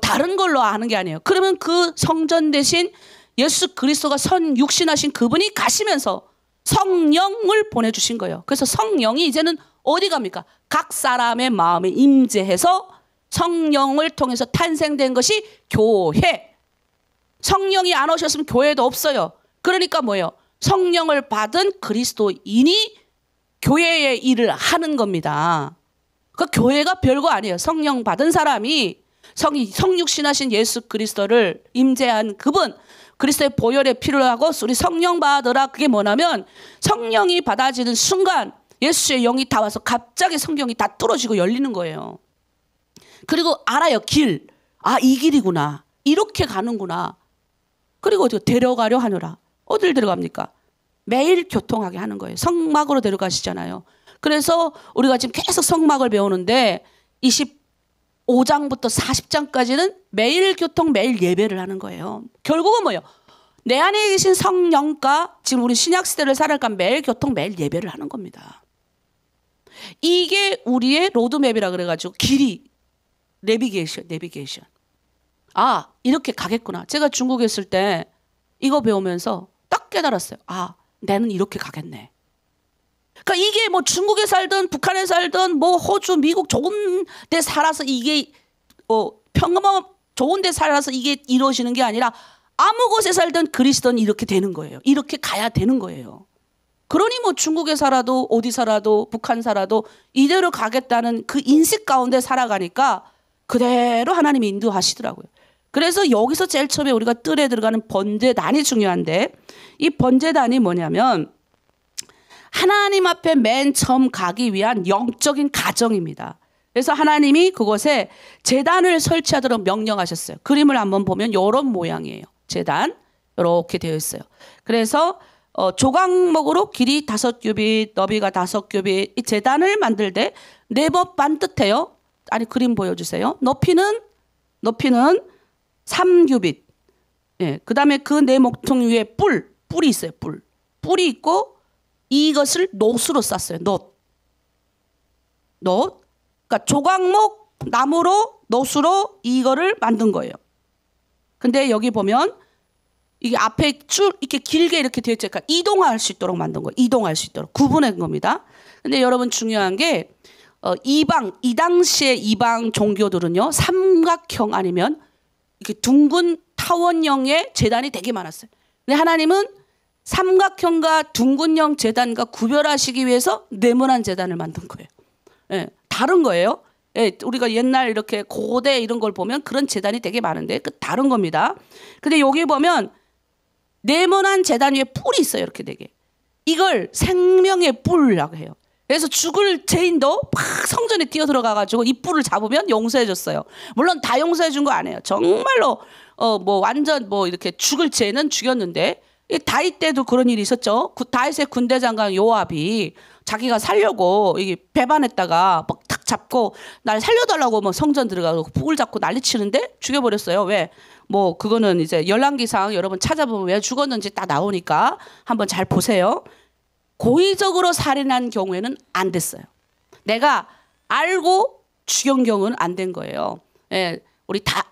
다른 걸로 아는 게 아니에요. 그러면 그 성전 대신 예수 그리스도가 선 육신하신 그분이 가시면서 성령을 보내주신 거예요. 그래서 성령이 이제는 어디 갑니까? 각 사람의 마음에 임재해서 성령을 통해서 탄생된 것이 교회. 성령이 안 오셨으면 교회도 없어요. 그러니까 뭐예요? 성령을 받은 그리스도인이 교회의 일을 하는 겁니다. 그 교회가 별거 아니에요. 성령 받은 사람이 성육신하신 예수 그리스도를 임재한 그분, 그리스도의 보혈의 피를 하고 우리 성령 받으라. 그게 뭐냐면 성령이 받아지는 순간 예수의 영이 다 와서 갑자기 성경이 다 뚫어지고 열리는 거예요. 그리고 알아요. 길. 아, 이 길이구나. 이렇게 가는구나. 그리고 어디 데려가려 하느라. 어딜 데려갑니까? 매일 교통하게 하는 거예요. 성막으로 데려가시잖아요. 그래서 우리가 지금 계속 성막을 배우는데 25장부터 40장까지는 매일 교통, 매일 예배를 하는 거예요. 결국은 뭐예요? 내 안에 계신 성령과 지금 우리 신약시대를 살아가 매일 교통, 매일 예배를 하는 겁니다. 이게 우리의 로드맵이라 그래가지고 길이 내비게이션. 아, 이렇게 가겠구나. 제가 중국에 있을 때 이거 배우면서 딱 깨달았어요. 아, 나는 이렇게 가겠네. 그러니까 이게 뭐 중국에 살든 북한에 살든 뭐 호주, 미국 좋은 데 살아서 이게 평범한 좋은 데 살아서 이게 이루어지는 게 아니라 아무 곳에 살든 그리스도는 이렇게 되는 거예요. 이렇게 가야 되는 거예요. 그러니 뭐 중국에 살아도 어디 살아도 북한 살아도 이대로 가겠다는 그 인식 가운데 살아가니까 그대로 하나님이 인도하시더라고요. 그래서 여기서 제일 처음에 우리가 뜰에 들어가는 번제단이 중요한데 이 번제단이 뭐냐면 하나님 앞에 맨 처음 가기 위한 영적인 가정입니다. 그래서 하나님이 그곳에 제단을 설치하도록 명령하셨어요. 그림을 한번 보면 이런 모양이에요. 제단 이렇게 되어 있어요. 그래서 조각목으로 길이 5규빗, 너비가 5규빗. 이 제단을 만들 때 네모 반듯해요. 아니 그림 보여주세요. 높이는 3규빗. 예, 그다음에 그 네모통 위에 뿔이 있어요. 뿔이 있고 이것을 놋으로 쌌어요. 놋. 그러니까 조각목 나무로 놋으로 이거를 만든 거예요. 근데 여기 보면 이게 앞에 쭉 이렇게 길게 이렇게 되어 있으니까 이동할 수 있도록 만든 거예요. 이동할 수 있도록 구분한 겁니다. 근데 여러분 중요한 게 이 당시에 이방 종교들은요 삼각형 아니면 이렇게 둥근 타원형의 제단이 되게 많았어요. 근데 하나님은 삼각형과 둥근형 제단과 구별하시기 위해서 네모난 제단을 만든 거예요. 예, 다른 거예요. 예, 우리가 옛날 이렇게 고대 이런 걸 보면 그런 제단이 되게 많은데 그 다른 겁니다. 근데 여기 보면 네모난 제단 위에 뿔이 있어요. 이렇게 되게. 이걸 생명의 뿔이라고 해요. 그래서 죽을 죄인도 막 성전에 뛰어 들어가가지고 이 뿔을 잡으면 용서해 줬어요. 물론 다 용서해 준 거 아니에요. 정말로 뭐 완전 뭐 이렇게 죽을 죄는 죽였는데 다윗 때도 그런 일이 있었죠. 다윗의 군대 장관 요압이 자기가 살려고 이게 배반했다가 막 탁 잡고 날 살려달라고 뭐 성전 들어가고 뿔 잡고 난리치는데 죽여버렸어요. 왜? 뭐 그거는 이제 열왕기상 여러분 찾아보면 왜 죽었는지 딱 나오니까 한번 잘 보세요. 고의적으로 살인한 경우에는 안 됐어요. 내가 알고 죽인 경우는 안 된 거예요. 예,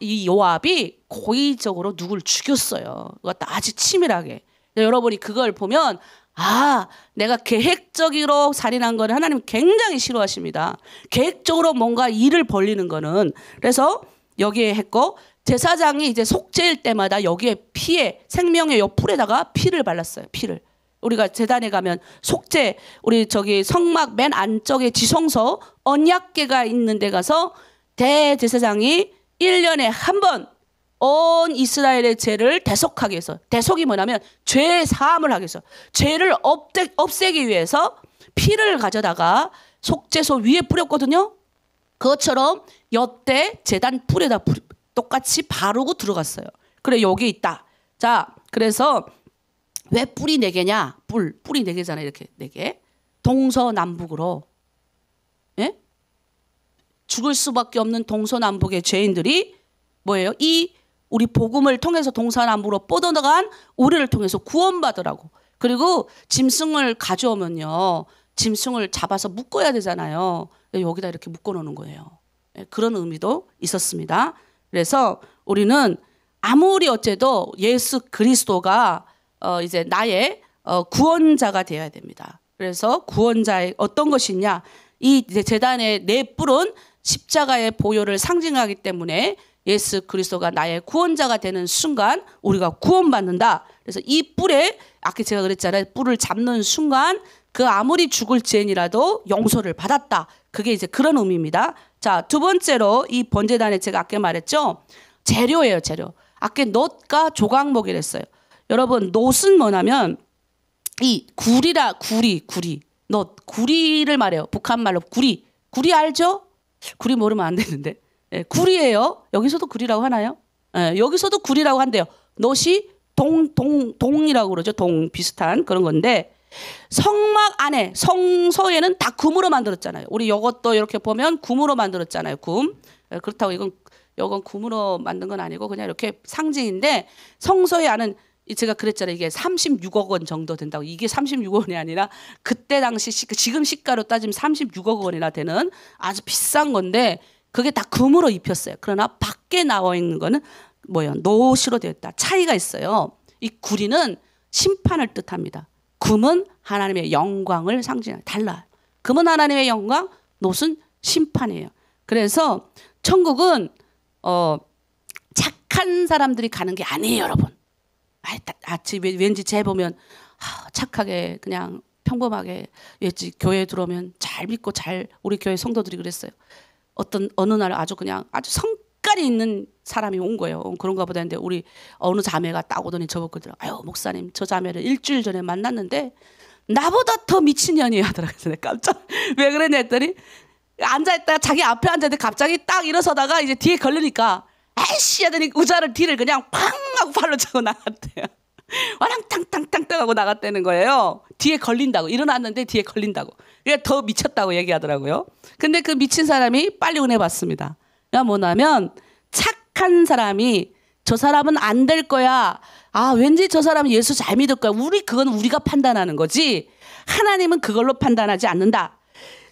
이 요압이 고의적으로 누굴 죽였어요. 그것도 아주 치밀하게. 여러분이 그걸 보면 아, 내가 계획적으로 살인한 거는 하나님 굉장히 싫어하십니다. 계획적으로 뭔가 일을 벌리는 거는. 그래서 여기에 했고 제사장이 이제 속죄일 때마다 여기에 피에 생명의 요 뿔에다가 피를 발랐어요. 피를. 우리가 제단에 가면 속죄 우리 저기 성막 맨 안쪽에 지성소 언약궤가 있는 데 가서 대제사장이 1년에 한 번 온 이스라엘의 죄를 대속하기 위해서 대속이 뭐냐면 죄 사함을 하기 위해서 죄를 없애기 위해서 피를 가져다가 속죄소 위에 뿌렸거든요. 그것처럼 여태 제단 뿔에다 똑같이 바르고 들어갔어요. 그래 여기 있다. 자 그래서 왜 뿔이 4개냐? 뿔이 4개잖아요. 이렇게 4개. 동서남북으로. 예? 죽을 수밖에 없는 동서남북의 죄인들이 뭐예요? 이 우리 복음을 통해서 동서남북으로 뻗어나간 우리를 통해서 구원받으라고. 그리고 짐승을 가져오면요, 짐승을 잡아서 묶어야 되잖아요. 여기다 이렇게 묶어놓는 거예요. 그런 의미도 있었습니다. 그래서 우리는 아무리 어째도 예수 그리스도가 이제 나의 구원자가 되어야 됩니다. 그래서 구원자의 어떤 것이냐, 이 제단의 네 뿔은 십자가의 보혈을 상징하기 때문에 예수 그리스도가 나의 구원자가 되는 순간 우리가 구원받는다. 그래서 이 뿔에, 아까 제가 그랬잖아요, 뿔을 잡는 순간 그 아무리 죽을 죄인이라도 용서를 받았다. 그게 이제 그런 의미입니다. 자, 두 번째로 이 번제단에 제가 아까 말했죠, 재료예요, 재료. 아까 놋과 조각목이랬어요. 여러분, 놋은 뭐냐면 이 구리, 놋, 구리를 말해요. 북한 말로 구리 알죠? 구리 모르면 안 되는데. 예, 구리예요. 여기서도 구리라고 하나요? 예, 여기서도 구리라고 한대요. 놋이 동이라고 그러죠. 동 비슷한 그런 건데, 성막 안에, 성소에는 다 금으로 만들었잖아요. 우리 이것도 이렇게 보면 금으로 만들었잖아요. 금. 예, 그렇다고 이건 금으로 만든 건 아니고 그냥 이렇게 상징인데, 성소에 안은 제가 그랬잖아요. 이게 36억 원 정도 된다고. 이게 36억 원이 아니라 그때 당시 지금 시가로 따지면 36억 원이나 되는 아주 비싼 건데, 그게 다 금으로 입혔어요. 그러나 밖에 나와 있는 거는 뭐예요? 놋으로 되어 있다. 차이가 있어요. 이 구리는 심판을 뜻합니다. 금은 하나님의 영광을 상징해요. 달라요. 금은 하나님의 영광, 놋은 심판이에요. 그래서 천국은 착한 사람들이 가는 게 아니에요, 여러분. 왠지 쟤 보면 착하게 그냥 평범하게, 왠지 교회에 들어오면 잘 믿고 우리 교회 성도들이 그랬어요. 어느 날 아주 성깔이 있는 사람이 온 거예요. 그런가 보다 했는데, 우리 어느 자매가 딱 오더니 저보고 그러더라고요. 아유, 목사님, 저 자매를 일주일 전에 만났는데 나보다 더 미친년이에요 하더라고요. 깜짝. 왜 그랬냐 했더니, 앉아있다가 자기 앞에 앉았는데 갑자기 딱 일어서다가 이제 뒤에 걸리니까 에이씨 하더니 의자를 뒤를 그냥 팡 하고 발로 차고 나갔대요. 와랑탕탕탕탕 하고 나갔다는 거예요. 뒤에 걸린다고. 일어났는데 뒤에 걸린다고. 그게 더 미쳤다고 얘기하더라고요. 근데 그 미친 사람이 빨리 은혜 받습니다. 그러니까 뭐냐면, 착한 사람이 저 사람은 안 될 거야. 왠지 저 사람은 예수 잘 믿을 거야. 그건 우리가 판단하는 거지, 하나님은 그걸로 판단하지 않는다.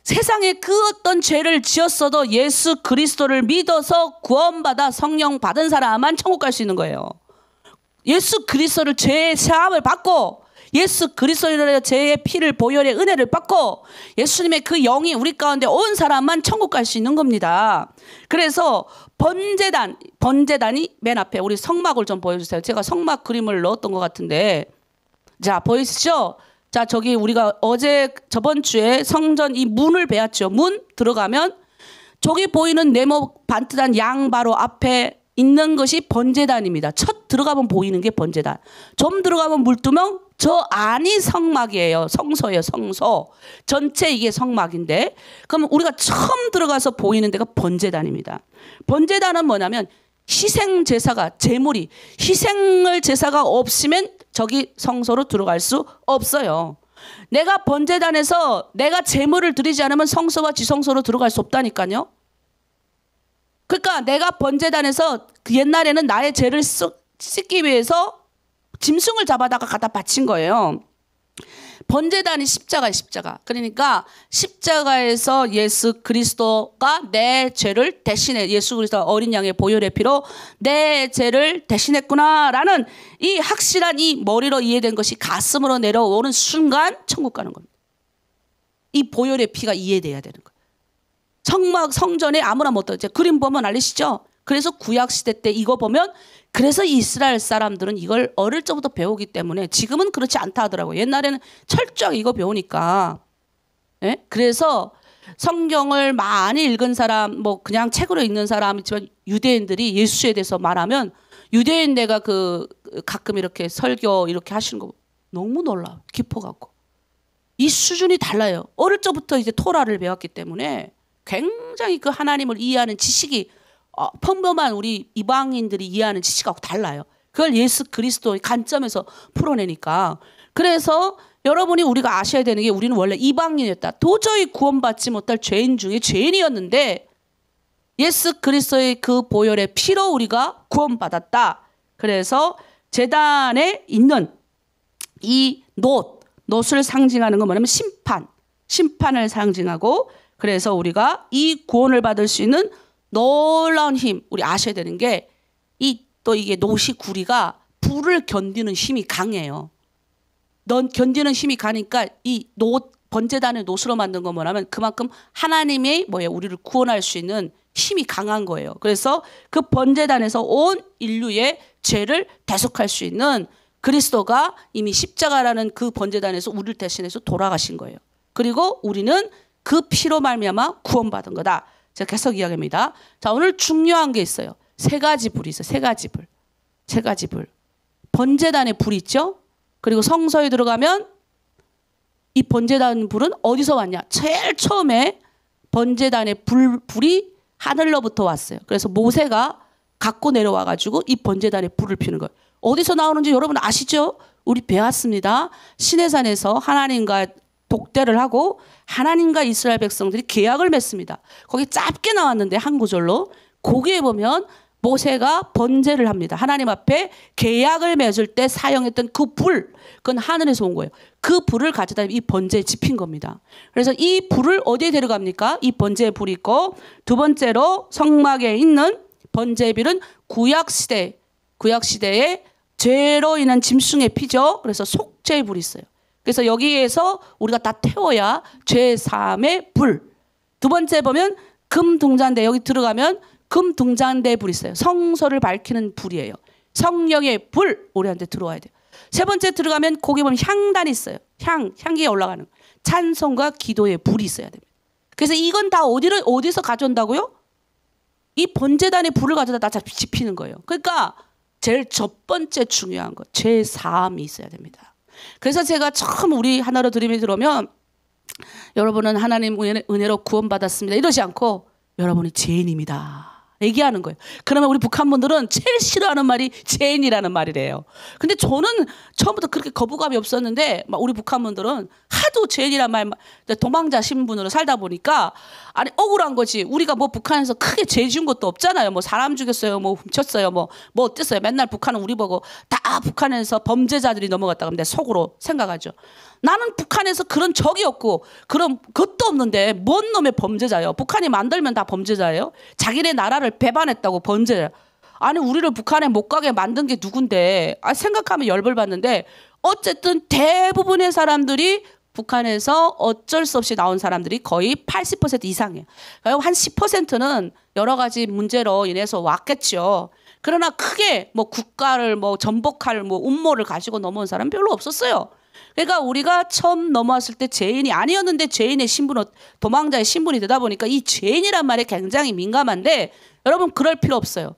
세상에 그 어떤 죄를 지었어도 예수 그리스도를 믿어서 구원받아 성령 받은 사람만 천국 갈 수 있는 거예요. 예수 그리스도를 죄의 사함을 받고, 예수 그리스도로 죄의 피를, 보혈의 은혜를 받고, 예수님의 그 영이 우리 가운데 온 사람만 천국 갈 수 있는 겁니다. 그래서 번제단이 맨 앞에, 우리 성막을 좀 보여주세요. 제가 성막 그림을 넣었던 것 같은데, 자, 보이시죠? 자, 저기 우리가 저번 주에 성전 이 문을 배웠죠. 문 들어가면 저기 보이는 네모 반듯한 양 바로 앞에 있는 것이 번제단입니다. 첫 들어가면 보이는 게 번제단. 좀 들어가면 물두멍, 저 안이 성막이에요. 성소예요, 성소. 전체 이게 성막인데, 그럼 우리가 처음 들어가서 보이는 데가 번제단입니다. 번제단은 뭐냐면, 희생 제사가, 제물이, 희생을 제사가 없으면 저기 성소로 들어갈 수 없어요. 내가 번제단에서 내가 제물을 드리지 않으면 성소와 지성소로 들어갈 수 없다니까요. 그러니까 내가 번제단에서 옛날에는 나의 죄를 씻기 위해서 짐승을 잡아다가 갖다 바친 거예요. 번제단이 십자가예요, 십자가. 그러니까 십자가에서 예수 그리스도가 내 죄를 대신해, 예수 그리스도 어린 양의 보혈의 피로 내 죄를 대신했구나라는 이 확실한 이 머리로 이해된 것이 가슴으로 내려오는 순간 천국 가는 겁니다. 이 보혈의 피가 이해돼야 되는 거예요. 성전에 아무나 못 들어요. 그림 보면 알리시죠? 그래서 구약시대 때 이거 보면, 그래서 이스라엘 사람들은 이걸 어릴 적부터 배우기 때문에, 지금은 그렇지 않다 하더라고요. 옛날에는 철저하게 이거 배우니까. 예? 그래서 성경을 많이 읽은 사람, 뭐 그냥 책으로 읽는 사람이지만, 유대인들이 예수에 대해서 말하면, 유대인 내가 가끔 이렇게 설교 이렇게 하시는 거 너무 놀라요. 깊어갖고. 이 수준이 달라요. 어릴 적부터 이제 토라를 배웠기 때문에 굉장히 그 하나님을 이해하는 지식이 평범한 우리 이방인들이 이해하는 지식하고 달라요. 그걸 예수 그리스도의 관점에서 풀어내니까. 그래서 여러분이 우리가 아셔야 되는 게, 우리는 원래 이방인이었다. 도저히 구원받지 못할 죄인 중에 죄인이었는데, 예수 그리스도의 그 보혈의 피로 우리가 구원받았다. 그래서 제단에 있는 이 놋을 상징하는 건 뭐냐면 심판을 상징하고, 그래서 우리가 이 구원을 받을 수 있는 놀라운 힘, 우리 아셔야 되는 게 또 이게 놋이 구리가 불을 견디는 힘이 강해요. 견디는 힘이 가니까 이 번제단을 놋으로 만든 건 뭐냐면 그만큼 하나님의 우리를 구원할 수 있는 힘이 강한 거예요. 그래서 그 번제단에서 온 인류의 죄를 대속할 수 있는 그리스도가 이미 십자가라는 그 번제단에서 우리를 대신해서 돌아가신 거예요. 그리고 우리는 그 피로 말미암아 구원받은 거다. 제가 계속 이야기합니다. 자, 오늘 중요한 게 있어요. 세 가지 불이 있어요. 세 가지 불. 번제단에 불이 있죠. 그리고 성소에 들어가면 이 번제단 불은 어디서 왔냐? 제일 처음에 번제단의 불이 하늘로부터 왔어요. 그래서 모세가 갖고 내려와 가지고 이 번제단에 불을 피우는 거예요. 어디서 나오는지 여러분 아시죠? 우리 배웠습니다. 시내산에서 하나님과 독대를 하고 하나님과 이스라엘 백성들이 계약을 맺습니다. 거기 짧게 나왔는데 한 구절로 거기에 보면 모세가 번제를 합니다. 하나님 앞에 계약을 맺을 때 사용했던 그 불, 그건 하늘에서 온 거예요. 그 불을 가져다 이 번제에 집힌 겁니다. 그래서 이 불을 어디에 데려갑니까? 이 번제에 불이 있고, 두 번째로 성막에 있는 번제의 불은 구약시대에 죄로 인한 짐승의 피죠. 그래서 속죄의 불이 있어요. 그래서 여기에서 우리가 다 태워야 죄 사함의 불. 두 번째 보면 금등잔대, 여기 들어가면 금등잔대의 불이 있어요. 성소를 밝히는 불이에요. 성령의 불 우리한테 들어와야 돼요. 세 번째 들어가면 거기 보면 향단이 있어요. 향기가 올라가는 찬송과 기도의 불이 있어야 됩니다. 그래서 이건 다 어디서 가져온다고요? 이 번제단의 불을 가져다 다 집히는 거예요. 그러니까 제일 첫 번째 중요한 거, 죄 사함이 있어야 됩니다. 그래서 제가 처음 우리 하나로 드림이 들어오면 여러분은 하나님 은혜로 구원받았습니다 이러지 않고 여러분이 죄인입니다 얘기하는 거예요. 그러면 우리 북한 분들은 제일 싫어하는 말이 죄인이라는 말이래요. 근데 저는 처음부터 그렇게 거부감이 없었는데 막 우리 북한 분들은 하도 죄인이란 말, 도망자 신분으로 살다 보니까 아니 억울한 거지. 우리가 뭐 북한에서 크게 죄 지은 것도 없잖아요. 뭐 사람 죽였어요, 뭐 훔쳤어요, 뭐 어땠어요. 맨날 북한은 우리 보고 다 북한에서 범죄자들이 넘어갔다고 하면 속으로 생각하죠. 나는 북한에서 그런 적이 없고 그런 것도 없는데 뭔 놈의 범죄자예요. 북한이 만들면 다 범죄자예요. 자기네 나라를 배반했다고 범죄자. 아니 우리를 북한에 못 가게 만든 게 누군데. 생각하면 열불 받는데 어쨌든 대부분의 사람들이 북한에서 어쩔 수 없이 나온 사람들이 거의 80% 이상이에요. 그러니까 한 10%는 여러 가지 문제로 인해서 왔겠죠. 그러나 크게 뭐 국가를 뭐 전복할 뭐 음모를 가지고 넘어온 사람은 별로 없었어요. 그러니까 우리가 처음 넘어왔을 때 죄인이 아니었는데 죄인의 신분, 도망자의 신분이 되다 보니까 이 죄인이란 말에 굉장히 민감한데 여러분 그럴 필요 없어요.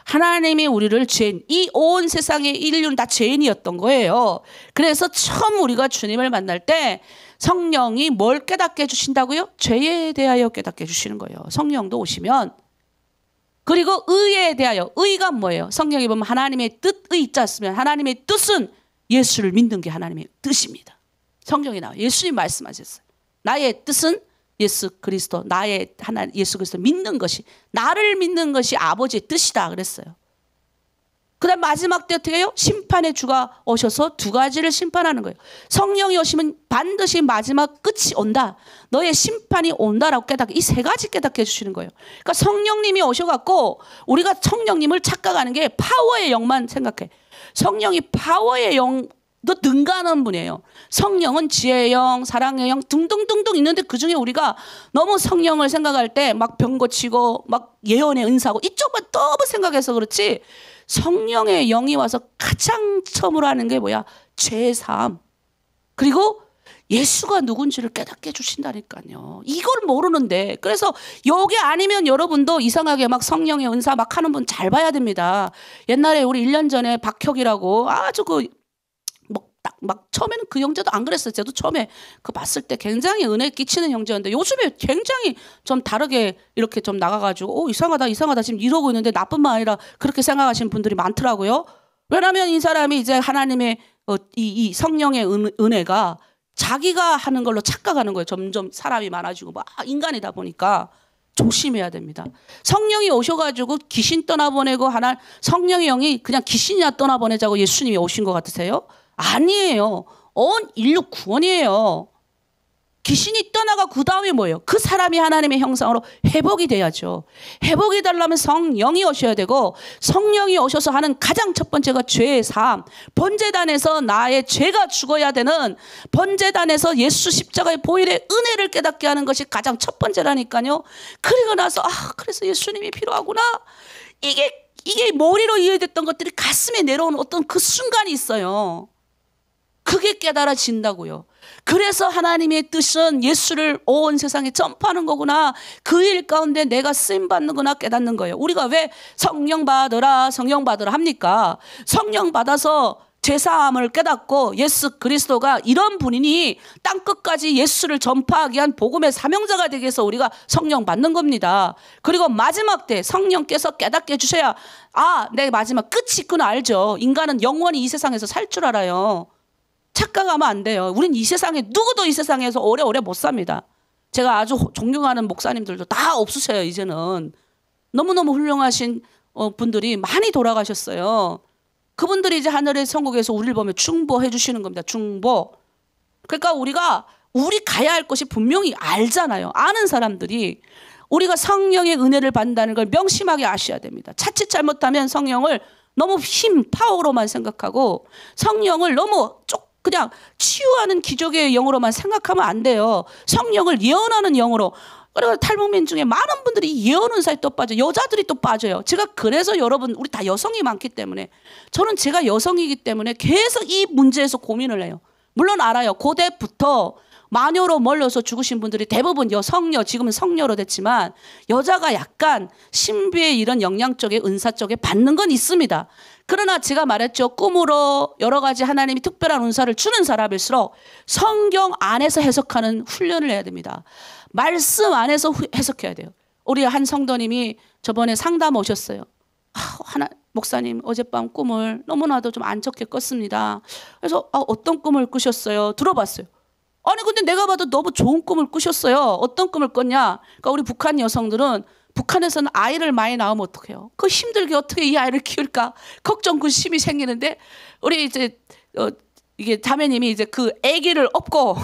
하나님이 우리를 죄인, 이 온 세상의 인류는 다 죄인이었던 거예요. 그래서 처음 우리가 주님을 만날 때 성령이 뭘 깨닫게 해주신다고요? 죄에 대하여 깨닫게 해주시는 거예요. 성령도 오시면. 그리고 의에 대하여, 의가 뭐예요? 성경에 보면 하나님의 뜻의 자 쓰면 하나님의 뜻은 예수를 믿는 게 하나님의 뜻입니다. 성경에 나와요. 예수님 말씀하셨어요. 나의 뜻은 예수 그리스도, 나의 하나님 예수 그리스도 믿는 것이, 나를 믿는 것이 아버지의 뜻이다 그랬어요. 그다음 마지막 때 어떻게 해요? 심판의 주가 오셔서 두 가지를 심판하는 거예요. 성령이 오시면 반드시 마지막 끝이 온다. 너의 심판이 온다라고 깨닫게, 이 세 가지 깨닫게 해주시는 거예요. 그러니까 성령님이 오셔갖고 우리가 성령님을 착각하는 게 파워의 영만 생각해. 성령이 파워의 영도 능가하는 분이에요. 성령은 지혜의 영, 사랑의 영 등등등등 있는데 그중에 우리가 너무 성령을 생각할 때 막 병 고치고 막 예언의 은사고 이쪽만 너무 생각해서 그렇지, 성령의 영이 와서 가장 처음으로 하는 게 뭐야? 죄 사함. 그리고 예수가 누군지를 깨닫게 해주신다니까요. 이걸 모르는데. 그래서 여기 아니면 여러분도 이상하게 막 성령의 은사 막 하는 분 잘 봐야 됩니다. 옛날에 우리 1년 전에 박혁이라고 아주 막 처음에는 그 형제도 안 그랬어요. 저도 처음에 그 봤을 때 굉장히 은혜 끼치는 형제였는데 요즘에 굉장히 좀 다르게 이렇게 좀 나가가지고 이상하다 지금 이러고 있는데 나뿐만 아니라 그렇게 생각하시는 분들이 많더라고요. 왜냐하면 이 사람이 이제 하나님의 이 성령의 은혜가 자기가 하는 걸로 착각하는 거예요. 점점 사람이 많아지고 막 인간이다 보니까 조심해야 됩니다. 성령이 오셔가지고 귀신 떠나보내고 하나 성령의 영이 그냥 귀신이나 떠나보내자고 예수님이 오신 것 같으세요? 아니에요. 온 인류 구원이에요. 귀신이 떠나가 그 다음에 뭐예요? 그 사람이 하나님의 형상으로 회복이 돼야죠. 회복이 되려면 성령이 오셔야 되고 성령이 오셔서 하는 가장 첫 번째가 죄의 사함. 번제단에서 나의 죄가 죽어야 되는 번제단에서 예수 십자가의 보혈의 은혜를 깨닫게 하는 것이 가장 첫 번째라니까요. 그리고 나서 그래서 예수님이 필요하구나. 이게 머리로 이해됐던 것들이 가슴에 내려오는 어떤 그 순간이 있어요. 그게 깨달아진다고요. 그래서 하나님의 뜻은 예수를 온 세상에 전파하는 거구나. 그 일 가운데 내가 쓰임받는구나 깨닫는 거예요. 우리가 왜 성령 받으라 성령 받으라 합니까? 성령 받아서 제사함을 깨닫고 예수 그리스도가 이런 분이니 땅끝까지 예수를 전파하기 위한 복음의 사명자가 되기 위해서 우리가 성령 받는 겁니다. 그리고 마지막 때 성령께서 깨닫게 해주셔야 내 마지막 끝이 있구나 알죠. 인간은 영원히 이 세상에서 살 줄 알아요. 착각하면 안 돼요. 우린 이 세상에 누구도 이 세상에서 오래오래 못 삽니다. 제가 아주 존경하는 목사님들도 다 없으셔요. 이제는 너무너무 훌륭하신 분들이 많이 돌아가셨어요. 그분들이 이제 하늘의 천국에서 우리를 보면 중보해 주시는 겁니다. 중보. 그러니까 우리 가야 할 것이 분명히 알잖아요. 아는 사람들이 우리가 성령의 은혜를 받는다는 걸 명심하게 아셔야 됩니다. 자칫 잘못하면 성령을 너무 파워로만 생각하고 성령을 너무 그냥 치유하는 기적의 영으로만 생각하면 안 돼요. 성령을 예언하는 영으로. 그리고 탈북민 중에 많은 분들이 예언 은사에 또 빠져요. 여자들이 또 빠져요. 제가 그래서 여러분 우리 다 여성이 많기 때문에 저는 제가 여성이기 때문에 계속 이 문제에서 고민을 해요. 물론 알아요. 고대부터 마녀로 몰려서 죽으신 분들이 대부분 성녀, 지금은 성녀로 됐지만 여자가 약간 신비의 이런 영양 쪽에 은사 쪽에 받는 건 있습니다. 그러나 제가 말했죠. 꿈으로 여러 가지 하나님이 특별한 은사를 주는 사람일수록 성경 안에서 해석하는 훈련을 해야 됩니다. 말씀 안에서 해석해야 돼요. 우리 한 성도님이 저번에 상담 오셨어요. 목사님 어젯밤 꿈을 너무나도 좀 안 좋게 꿨습니다. 그래서 어떤 꿈을 꾸셨어요? 들어봤어요. 아니 근데 내가 봐도 너무 좋은 꿈을 꾸셨어요. 어떤 꿈을 꿨냐? 그러니까 우리 북한 여성들은 북한에서는 아이를 많이 낳으면 어떡해요? 그 힘들게 어떻게 이 아이를 키울까? 걱정 그 심이 생기는데 우리 이제 이게 자매님이 이제 그 아기를 업고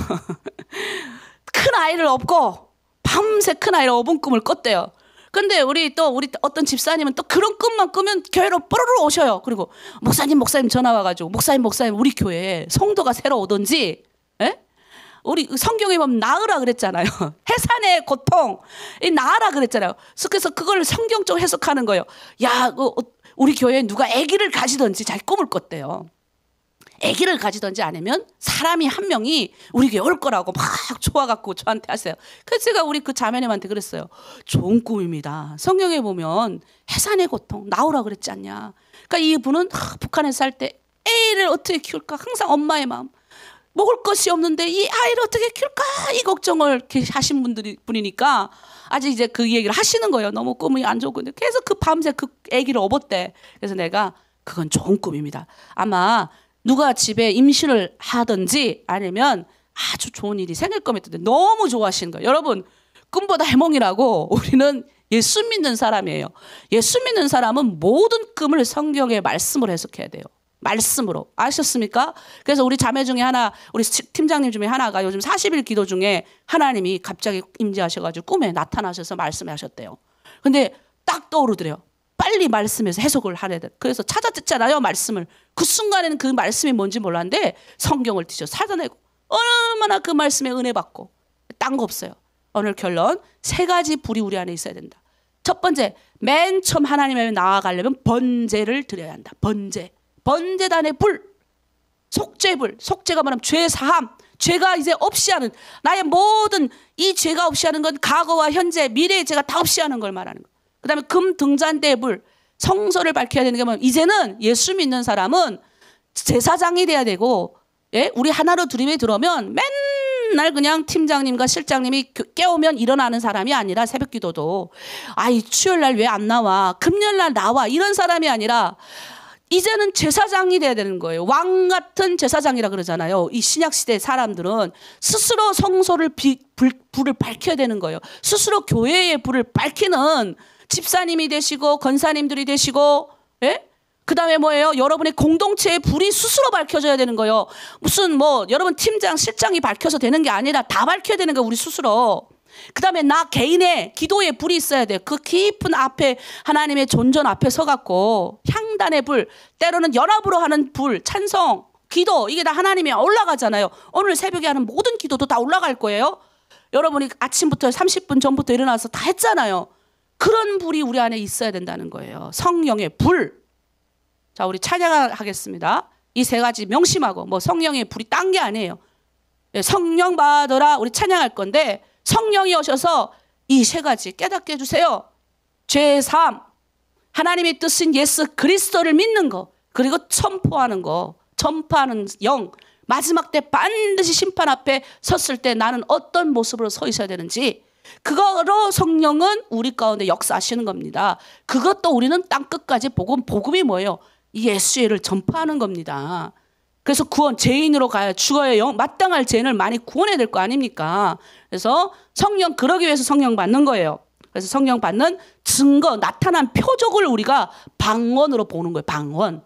큰 아이를 업고 밤새 큰 아이를 업은 꿈을 꿨대요. 근데 우리 어떤 집사님은 또 그런 꿈만 꾸면 교회로 뽀로로 오셔요. 그리고 목사님 전화 와가지고 목사님 우리 교회에 성도가 새로 오든지 우리 성경에 보면 나으라 그랬잖아요. 해산의 고통, 나으라 그랬잖아요. 그래서 그걸 성경적으로 해석하는 거예요. 우리 교회에 누가 아기를 가지든지 자기 꿈을 꿨대요. 아기를 가지든지 아니면 사람이 한 명이 우리 교회 올 거라고 막 좋아갖고 저한테 하세요. 그래서 제가 우리 그 자매님한테 그랬어요. 좋은 꿈입니다. 성경에 보면 해산의 고통, 나오라 그랬지 않냐. 그러니까 이분은 북한에 살 때 애를 어떻게 키울까 항상 엄마의 마음. 먹을 것이 없는데 이 아이를 어떻게 키울까 이 걱정을 하신 분이니까 아직 이제 그 얘기를 하시는 거예요. 너무 꿈이 안 좋고 그래서 그 밤새 그 아기를 업었대. 그래서 내가 그건 좋은 꿈입니다. 아마 누가 집에 임신을 하든지 아니면 아주 좋은 일이 생길 겁니다. 너무 좋아하시는 거예요. 여러분 꿈보다 해몽이라고. 우리는 예수 믿는 사람이에요. 예수 믿는 사람은 모든 꿈을 성경의 말씀으로 해석해야 돼요. 말씀으로. 아셨습니까? 그래서 우리 자매 중에 하나, 우리 팀장님 중에 하나가 요즘 40일 기도 중에 하나님이 갑자기 임재하셔가지고 꿈에 나타나셔서 말씀하셨대요. 근데 딱 떠오르더래요. 빨리 말씀에서 해석을 하래야 돼. 그래서 찾아듣잖아요, 말씀을. 그 순간에는 그 말씀이 뭔지 몰랐는데 성경을 뒤져 찾아내고 얼마나 그 말씀에 은혜 받고. 딴 거 없어요. 오늘 결론 3가지 불이 우리 안에 있어야 된다. 첫 번째, 맨 처음 하나님에 나아가려면 번제를 드려야 한다. 번제단의 불, 속죄불. 속죄가 말하면 죄 사함. 죄가 이제 없이 하는, 나의 모든 이 죄가 없이 하는 건 과거와 현재, 미래의 죄가 다 없이 하는 걸 말하는 거. 그 다음에 금등잔대의 불, 성소를 밝혀야 되는 게 뭐냐면 이제는 예수 믿는 사람은 제사장이 돼야 되고, 우리 하나로 두림에 들어오면 맨날 그냥 팀장님과 실장님이 깨우면 일어나는 사람이 아니라, 새벽 기도도 수요일날 왜 안 나와, 금요일날 나와, 이런 사람이 아니라 이제는 제사장이 돼야 되는 거예요. 왕 같은 제사장이라 그러잖아요. 이 신약시대 사람들은 스스로 성소를 불을 밝혀야 되는 거예요. 스스로 교회의 불을 밝히는 집사님이 되시고 권사님들이 되시고, 예? 그 다음에 뭐예요? 여러분의 공동체의 불이 스스로 밝혀져야 되는 거예요. 무슨 뭐 여러분 팀장, 실장이 밝혀서 되는 게 아니라 다 밝혀야 되는 거예요. 우리 스스로. 그 다음에 나 개인의 기도의 불이 있어야 돼요. 그 깊은 앞에 하나님의 존전 앞에 서갖고 향단의 불, 때로는 연합으로 하는 불, 찬송, 기도, 이게 다 하나님이 올라가잖아요. 오늘 새벽에 하는 모든 기도도 다 올라갈 거예요. 여러분이 아침부터 30분 전부터 일어나서 다 했잖아요. 그런 불이 우리 안에 있어야 된다는 거예요. 성령의 불. 자, 우리 찬양하겠습니다. 이 세 가지 명심하고, 뭐 성령의 불이 딴 게 아니에요. 성령 받으라 우리 찬양할 건데, 성령이 오셔서 이 세 가지 깨닫게 해주세요. 죄의 삶, 하나님의 뜻인 예수 그리스도를 믿는 거, 그리고 선포하는 거, 전파하는 영, 마지막 때 반드시 심판 앞에 섰을 때 나는 어떤 모습으로 서 있어야 되는지, 그거로 성령은 우리 가운데 역사하시는 겁니다. 그것도 우리는 땅끝까지 복음이 뭐예요? 예수를 전파하는 겁니다. 그래서 구원, 죄인으로 가야 죽어야 마땅할 죄인을 많이 구원해야 될 거 아닙니까? 그래서 성령, 그러기 위해서 성령 받는 거예요. 그래서 성령 받는 증거, 나타난 표적을 우리가 방언으로 보는 거예요. 방언.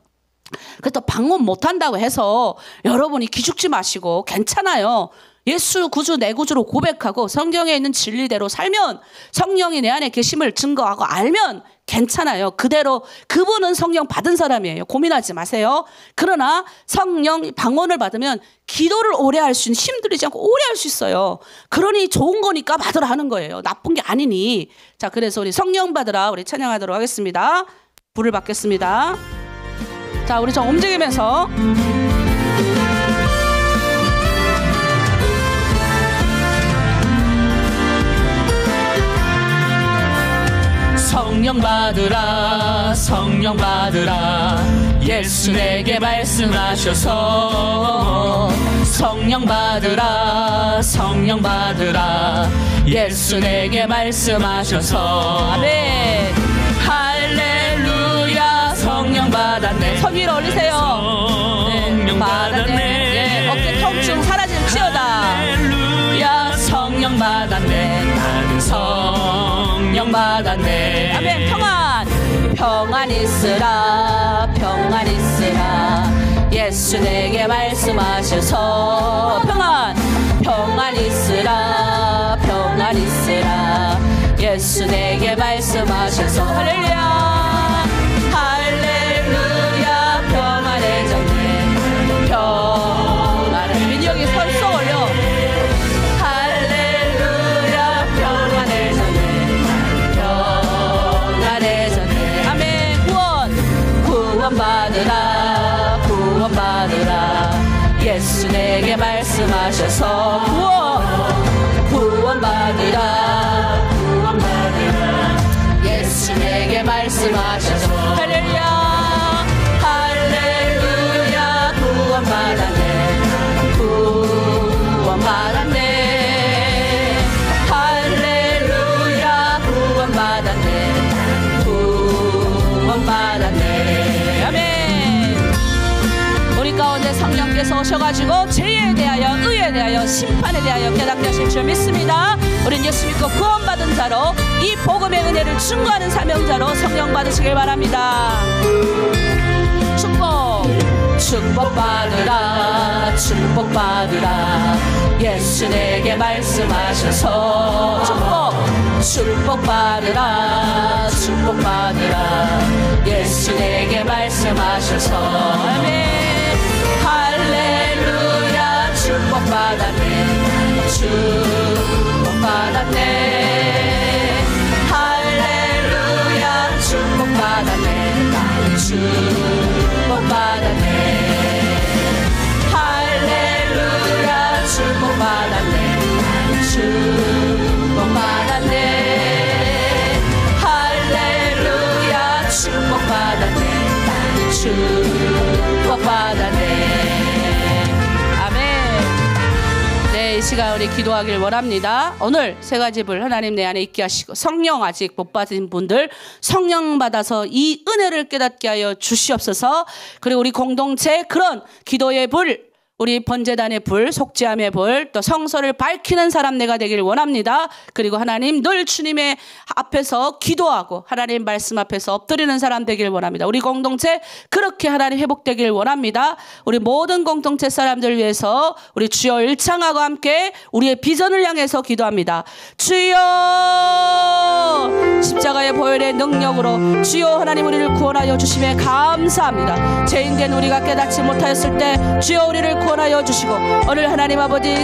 그래서 방언 못한다고 해서 여러분이 기죽지 마시고 괜찮아요. 예수 구주 내 구주로 고백하고 성경에 있는 진리대로 살면, 성령이 내 안에 계심을 증거하고 알면 괜찮아요. 그대로 그분은 성령 받은 사람이에요. 고민하지 마세요. 그러나 성령 방언을 받으면 기도를 오래 할 수 있는, 힘들이지 않고 오래 할 수 있어요. 그러니 좋은 거니까 받으라 하는 거예요. 나쁜 게 아니니. 자, 그래서 우리 성령 받으라 우리 찬양하도록 하겠습니다. 불을 받겠습니다. 자, 우리 좀 움직이면서 성령 받으라 성령 받으라 예수 내게 말씀하셔서 성령 받으라 성령 받으라 예수 내게 말씀하셔서 아멘. 할렐루야 성령 받았네. 손 위로 올리세요. 성령 받았네. 네, 어깨 통증 사라질지어다. 할렐루야 성령 받았네. 나는 성령 받았네. 아멘. 평안 있으라 평안 있으라 예수 내게 말씀하셔서 평안 있으라 평안 있으라 예수 내게 말씀하셔서 할렐루야 할렐루야 평안해졌네. 평안해. 민혁이 손 쏙 올려. 할렐루야 평안해졌네. 평안해졌네. 아멘. 구원 받으라 구원 받으라 예수 내게 말씀하셔서 구원 받으라 구원 받으라 예수 내게 말씀하셔서 할렐루야 할렐루야 구원 받았네 구원 받았네 할렐루야 구원 받았네 구원 받았네. 아멘. 우리 가운데 성령께서 오셔가지고 죄에 대하여 의에 대하여 심판에 대하여 깨닫게 하실 줄 믿습니다. 우린 예수 믿고 구원받은 자로 이 복음의 은혜를 증거하는 사명자로 성령 받으시길 바랍니다. 축복 받으라 축복 받으라 예수 내게 말씀하셔서 축복 받으라 축복 받으라 예수 내게 말씀하셔서 아멘. 할렐루야 축복 받았네 축복 받았네 할렐루야 축복 받았네 축복 받았네 할렐루야 축복 받았네 축복 받았네 할렐루야 축복 받았네 축복 받았네. 아멘. 네, 이 시간 우리 기도하길 원합니다. 오늘 세 가지 불 하나님 내 안에 있게 하시고, 성령 아직 못 받은 분들 성령 받아서 이 은혜를 깨닫게 하여 주시옵소서. 그리고 우리 공동체 그런 기도의 불, 우리 번제단의 불, 속죄함의 불, 또 성서를 밝히는 사람 내가 되길 원합니다. 그리고 하나님 늘 주님의 앞에서 기도하고 하나님 말씀 앞에서 엎드리는 사람 되길 원합니다. 우리 공동체 그렇게 하나님 회복되길 원합니다. 우리 모든 공동체 사람들 위해서 우리 주여 일창하고 함께 우리의 비전을 향해서 기도합니다. 주여, 십자가의 보혈의 능력으로 주여 하나님 우리를 구원하여 주심에 감사합니다. 죄인된 우리가 깨닫지 못하였을 때 주여 우리를 구원하여 주시고, 오늘 하나님 아버지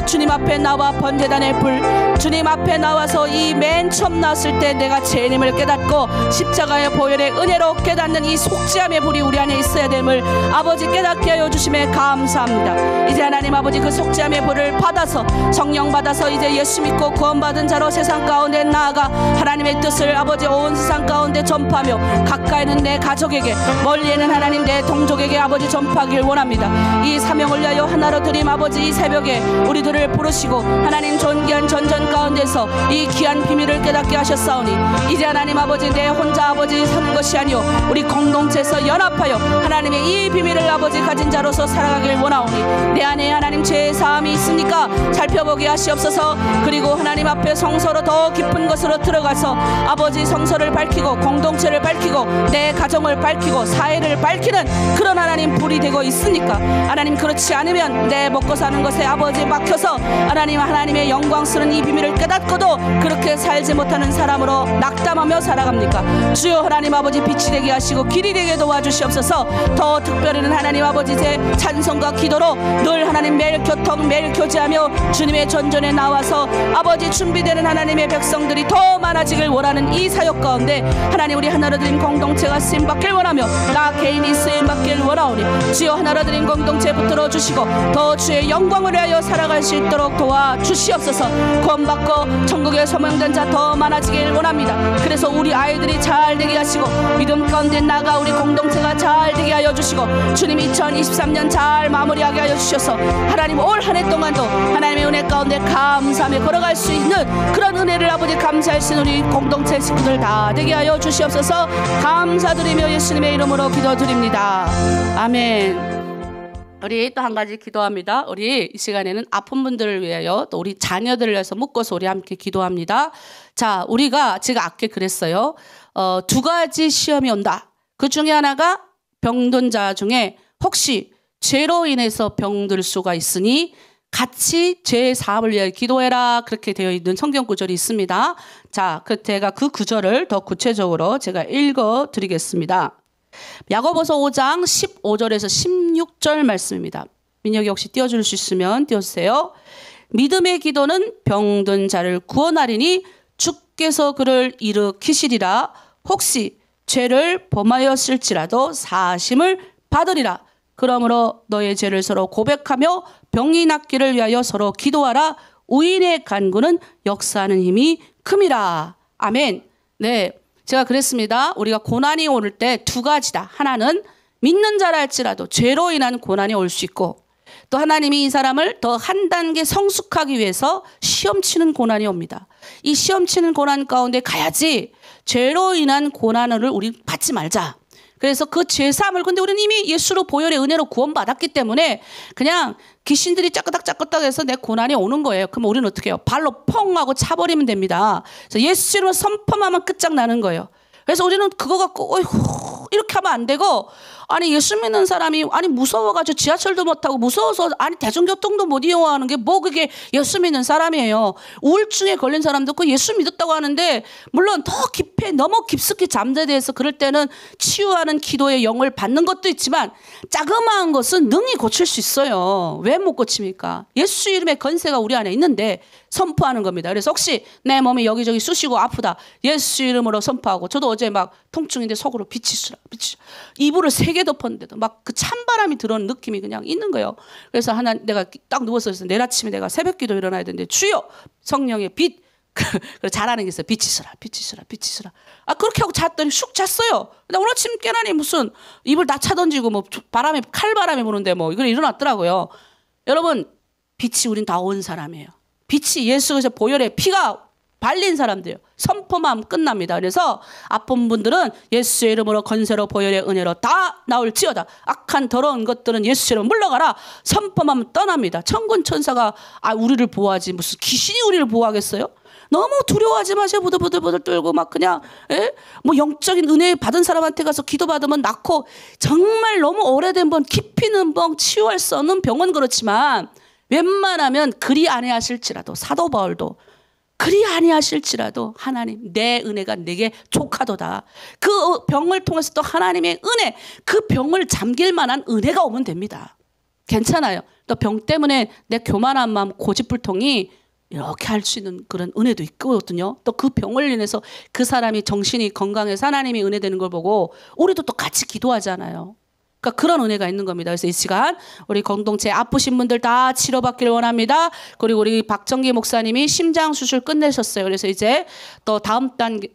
주님 앞에 나와 번제단의 불, 주님 앞에 나와서 이 맨 처음 나왔을 때 내가 죄인임을 깨닫고 십자가의 보혈의 은혜로 깨닫는 이 속죄함의 불이 우리 안에 있어야 됨을 아버지 깨닫게 하여 주심에 감사합니다. 이제 하나님 아버지 그 속죄함의 불을 받아서 성령 받아서 이제 예수 믿고 구원받은 자로 세상 가운데 나아가 하나님의 뜻을 아버지 온 세상 가운데 전파하며 가까이는 내 가족에게, 멀리에는 하나님 내 동족에게 아버지 전파하길 원합니다. 이 사명을 위하여 하나로 드림 아버지 이 새벽에 우리들을 부르시고 하나님 존귀한 전전 가운데서 이 귀한 비밀을 깨닫게 하셨사오니, 이제 하나님 아버지 내 혼자 아버지 사는 것이 아니오 우리 공동체에서 연합하여 하나님의 이 비밀을 아버지 가진 자로서 살아가길 원하오니, 내 안에 하나님 죄의 사함이 있으니까 살펴보게 하시옵소서. 그리고 하나님 앞에 성서로 더 깊은 것으로 들어가서 아버지 성서를 밝히고 공동체를 밝히고 내 가정을 밝히고 사회를 밝히는 그런 하나님 불이 되고 있으니까, 하나님 그렇지 않으면 내 먹고 사는 것에 아버지 막혀서 하나님의 영광스러운 이 비밀을 깨닫고도 그렇게 살지 못하는 사람으로 낙담하며 살아갑니까? 주여 하나님 아버지 빛이 되게 하시고 길이 되게 도와주시옵소서. 더 특별히는 하나님 아버지 제 찬송과 기도로 늘 하나님 매일 교통 매일 교제하며 주님의 전전에 나와서 아버지 준비되는 하나님의 백성들이 더 많아지길 원하는 이 사역 가운데 하나님 우리 하나로 드린 공동체가 쓰임받길 원하며 나 개인이 쓰임받길 원하오니, 주여 하나로 드린 공동체 붙들어 주시고 더 주의 영광을 위하여 살아갈 수 있도록 도와주시옵소서. 구원받고 천국에 소명된 자 더 많아지길 원합니다. 그래서 우리 아이들이 잘 되게 하시고 믿음 가운데 나가 우리 공동체가 잘 되게 하여 주시고, 주님 2023년 잘 마무리하게 하여 주셔서 하나님 올 한 해 동안도 하나님의 은혜 가운데 감사하며 걸어갈 수 있는 그런 은혜를 아버지 감사할 수 있는 우리 공동체 식구들 다 되게 하여 주시옵소서. 감사드리며 예수님의 이름으로 기도드립니다. 아멘. 우리 또 한 가지 기도합니다. 우리 이 시간에는 아픈 분들을 위하여 또 우리 자녀들을 위해서 묶어서 우리 함께 기도합니다. 자, 우리가 제가 아까 그랬어요. 두 가지 시험이 온다. 그 중에 하나가 병든 자 중에 혹시 죄로 인해서 병들 수가 있으니 같이 죄 사함을 위하여 기도해라, 그렇게 되어 있는 성경 구절이 있습니다. 자, 제가 그 구절을 더 구체적으로 제가 읽어 드리겠습니다. 야고보서 5장 15절에서 16절 말씀입니다. 민혁이 혹시 띄워줄 수 있으면 띄워주세요. 믿음의 기도는 병든 자를 구원하리니 주께서 그를 일으키시리라. 혹시 죄를 범하였을지라도 사하심을 받으리라. 그러므로 너의 죄를 서로 고백하며 병이 낫기를 위하여 서로 기도하라. 의인의 간구는 역사하는 힘이 큼이라. 아멘. 네, 제가 그랬습니다. 우리가 고난이 올 때 두 가지다. 하나는 믿는 자라 할지라도 죄로 인한 고난이 올 수 있고, 또 하나님이 이 사람을 더 한 단계 성숙하기 위해서 시험치는 고난이 옵니다. 이 시험치는 고난 가운데 가야지 죄로 인한 고난을 우리 받지 말자. 그래서 그 죄사함을, 근데 우리는 이미 예수로 보혈의 은혜로 구원받았기 때문에 그냥 귀신들이 짜끄닥짜끄닥 해서 내 고난이 오는 거예요. 그럼 우리는 어떻게 해요? 발로 펑 하고 차버리면 됩니다. 그래서 예수 이름으로 선포하면 끝장나는 거예요. 그래서 우리는 그거 갖고 어이구 이렇게 하면 안 되고, 아니 예수 믿는 사람이 아니 무서워가지고 지하철도 못 타고 무서워서 아니 대중교통도 못 이용하는 게 뭐 그게 예수 믿는 사람이에요. 우울증에 걸린 사람도 그 예수 믿었다고 하는데, 물론 더 깊이 너무 깊숙이 잠재돼서 그럴 때는 치유하는 기도의 영을 받는 것도 있지만 자그마한 것은 능히 고칠 수 있어요. 왜 못 고칩니까? 예수 이름의 건세가 우리 안에 있는데 선포하는 겁니다. 그래서 혹시 내 몸이 여기저기 쑤시고 아프다, 예수 이름으로 선포하고, 저도 어제 막 통증인데 속으로 빛이 쓰라, 이불을 3개 덮었는데도 막 그 찬바람이 들어오는 느낌이 그냥 있는 거예요. 그래서 내가 딱 누워서 내일 아침에 내가 새벽기도 일어나야 되는데, 주여 성령의 빛, 잘하는 게 있어요. 빛이 쓰라, 빛이 쓰라, 빛이 쓰라. 아, 그렇게 하고 잤더니 쑥 잤어요. 근데 오늘 아침 깨나니 무슨 이불 다 차던지고 뭐 칼바람이 부는데 뭐 이걸 일어났더라고요. 여러분, 빛이 우린 다 온 사람이에요. 빛이 예수 그리스도 보혈의 피가 발린 사람들이에요. 선포만 하면 끝납니다. 그래서 아픈 분들은 예수의 이름으로 건세로 보혈의 은혜로 다 나올지어다. 악한 더러운 것들은 예수의 이름으로 물러가라. 선포만 하면 떠납니다. 천군 천사가 우리를 보호하지 무슨 귀신이 우리를 보호하겠어요? 너무 두려워하지 마세요. 부들부들 떨고 막 그냥 뭐 영적인 은혜 받은 사람한테 가서 기도받으면 낫고, 정말 너무 오래된 번, 깊이 있는 번, 치유할 수 없는 병은 그렇지만 웬만하면 그리 아니하실지라도, 사도 바울도 그리 아니하실지라도 하나님 내 은혜가 내게 족하도다. 그 병을 통해서 또 하나님의 은혜, 그 병을 잠길 만한 은혜가 오면 됩니다. 괜찮아요. 또 병 때문에 내 교만한 마음, 고집불통이 이렇게 할 수 있는 그런 은혜도 있거든요. 또 그 병을 인해서 그 사람이 정신이 건강해서 하나님이 은혜 되는 걸 보고 우리도 또 같이 기도하잖아요. 그러니까 그런 은혜가 있는 겁니다. 그래서 이 시간 우리 공동체 아프신 분들 다 치료받기를 원합니다. 그리고 우리 박정기 목사님이 심장 수술 끝내셨어요. 그래서 이제 또 다음 단계,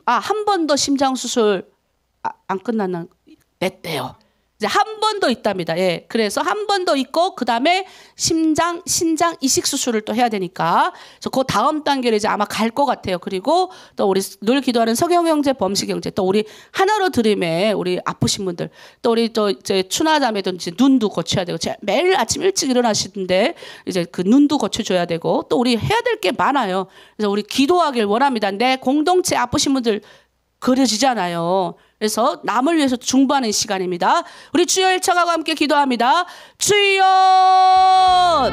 한 번 더 심장 수술 안 끝났나? 냈대요. 이제 한 번 더 있답니다. 예. 그래서 한 번 더 있고, 그 다음에 신장 이식 수술을 또 해야 되니까. 그래서 그 다음 단계를 이제 아마 갈 것 같아요. 그리고 또 우리 늘 기도하는 서경 형제, 범식 형제, 또 우리 하나로 드림에 우리 아프신 분들, 또 우리 또 이제 추나자매도 이제 눈도 고쳐야 되고, 매일 아침 일찍 일어나시는데 이제 그 눈도 고쳐줘야 되고, 또 우리 해야 될 게 많아요. 그래서 우리 기도하길 원합니다. 내 공동체 아프신 분들 그려지잖아요. 그래서 남을 위해서 중보하는 시간입니다. 우리 주여 일청하고 함께 기도합니다. 주여!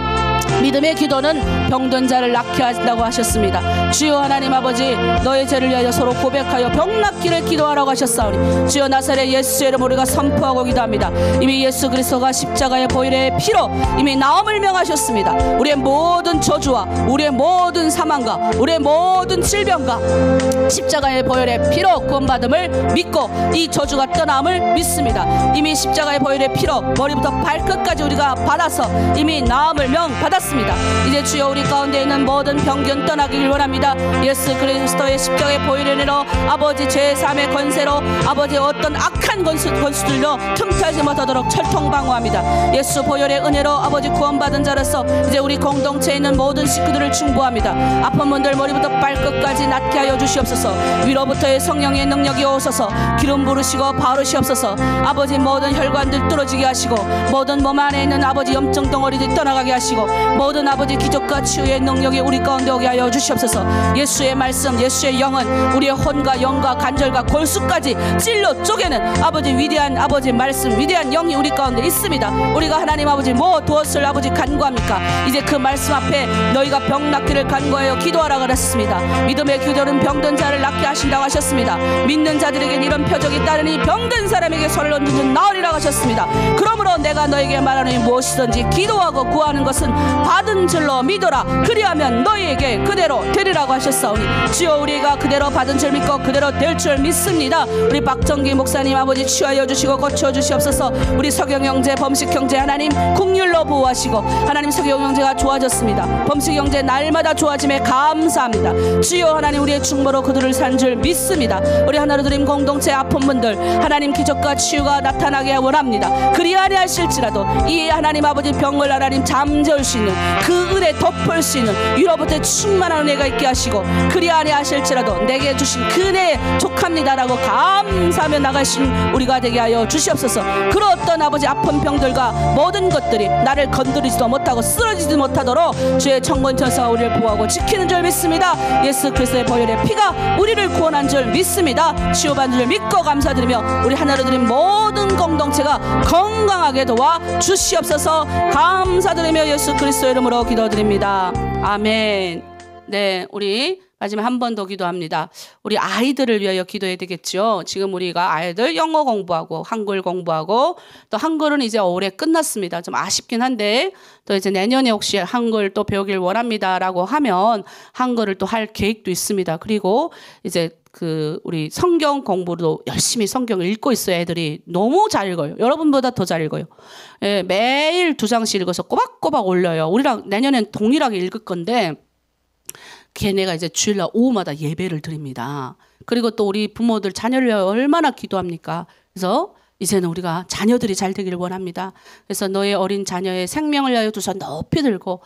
믿음의 기도는 병든 자를 낫게 하신다고 하셨습니다. 주여 하나님 아버지, 너의 죄를 위하여 서로 고백하여 병 낫기를 기도하라고 하셨사오니, 주여 나사렛 예수의 이름으로 우리가 선포하고 기도합니다. 이미 예수 그리스도가 십자가의 보혈의 피로 이미 나음을 명하셨습니다. 우리의 모든 저주와 우리의 모든 사망과 우리의 모든 질병과 십자가의 보혈의 피로 구원받음을 믿고 이 저주가 떠남을 믿습니다. 이미 십자가의 보혈의 피로 머리부터 발끝까지 우리가 받아서 이미 나음을 명받았습니다. 이제 주여 우리 가운데 있는 모든 병균 떠나기를 원합니다. 예수 그리스도의 십자가의 보혈의 은혜로 아버지 죄사함의 권세로 아버지 어떤 악한 권수들로 틈타지 못하도록 철통방어합니다. 예수 보혈의 은혜로 아버지 구원받은 자로서 이제 우리 공동체에 있는 모든 식구들을 충보합니다. 아픈 분들 머리부터 발끝까지 낫게 하여 주시옵소서. 위로부터의 성령의 능력이 오소서. 기름 부르시고 바르시옵소서. 아버지 모든 혈관들 뚫어지게 하시고, 모든 몸 안에 있는 아버지 염증 덩어리들 떠나가게 하시고, 모든 아버지 기적과 치유의 능력이 우리 가운데 오게 하여 주시옵소서. 예수의 말씀, 예수의 영은 우리의 혼과 영과 관절과 골수까지 찔러 쪼개는 아버지 위대한 아버지 말씀, 위대한 영이 우리 가운데 있습니다. 우리가 하나님 아버지 무엇을 아버지 간구합니까? 이제 그 말씀 앞에 너희가 병 낫기를 간구하여 기도하라 그랬습니다. 믿음의 기도는 병든 자를 낫게 하신다고 하셨습니다. 믿는 자들에겐 이런 표적이 따르니 병든 사람에게 손을 얹는 나으리라고 하셨습니다. 그러므로 내가 너에게 말하노니 무엇이든지 기도하고 구하는 것은 받은 줄로 믿어라. 그리하면 너희에게 그대로 되리라고 하셨사오니, 주여 우리가 그대로 받은 줄 믿고 그대로 될 줄 믿습니다. 우리 박정기 목사님 아버지 치유하여 주시고 고쳐 주시옵소서. 우리 서경 형제, 범식 형제 하나님 국률로 보호하시고, 하나님 서경 형제가 좋아졌습니다. 범식 형제 날마다 좋아짐에 감사합니다. 주여 하나님 우리의 충보로 그들을 산 줄 믿습니다. 우리 하나로 드림 공동체 아픈 분들 하나님 기적과 치유가 나타나게 원합니다. 그리 아니하실지라도 이 하나님 아버지 병을 하나님 잠재울 수 있는 그 은혜 덮을 수 있는 위로부터 충만한 은혜가 있게 하시고, 그리 아니하실지라도 내게 주신 그 은혜에 족합니다라고 감사하며 나가신 우리가 되게 하여 주시옵소서. 그런 어떤 아버지 아픈 병들과 모든 것들이 나를 건드리지도 못하고 쓰러지지도 못하도록 주의 청건천사가 우리를 보호하고 지키는 줄 믿습니다. 예수 그리스도의 보혈의 피가 우리를 구원한 줄 믿습니다. 치유받은 줄 믿고 감사드리며 우리 하나로 드린 모든 공동체가 건강하게 도와 주시옵소서. 감사드리며 예수 그리스도의 이름으로 기도드립니다. 아멘. 네, 우리 마지막 한 번 더 기도합니다. 우리 아이들을 위하여 기도해야 되겠죠. 지금 우리가 아이들 영어 공부하고 한글 공부하고, 또 한글은 이제 올해 끝났습니다. 좀 아쉽긴 한데 또 이제 내년에 혹시 한글 또 배우길 원합니다라고 하면 한글을 또 할 계획도 있습니다. 그리고 이제 우리 성경 공부도 열심히 성경을 읽고 있어요. 애들이 너무 잘 읽어요. 여러분보다 더 잘 읽어요. 예, 매일 2장씩 읽어서 꼬박꼬박 올려요. 우리랑 내년엔 동일하게 읽을 건데, 걔네가 이제 주일날 오후마다 예배를 드립니다. 그리고 또 우리 부모들 자녀를 위해 얼마나 기도합니까? 그래서 이제는 우리가 자녀들이 잘 되기를 원합니다. 그래서 너의 어린 자녀의 생명을 위하여 두 손 높이 들고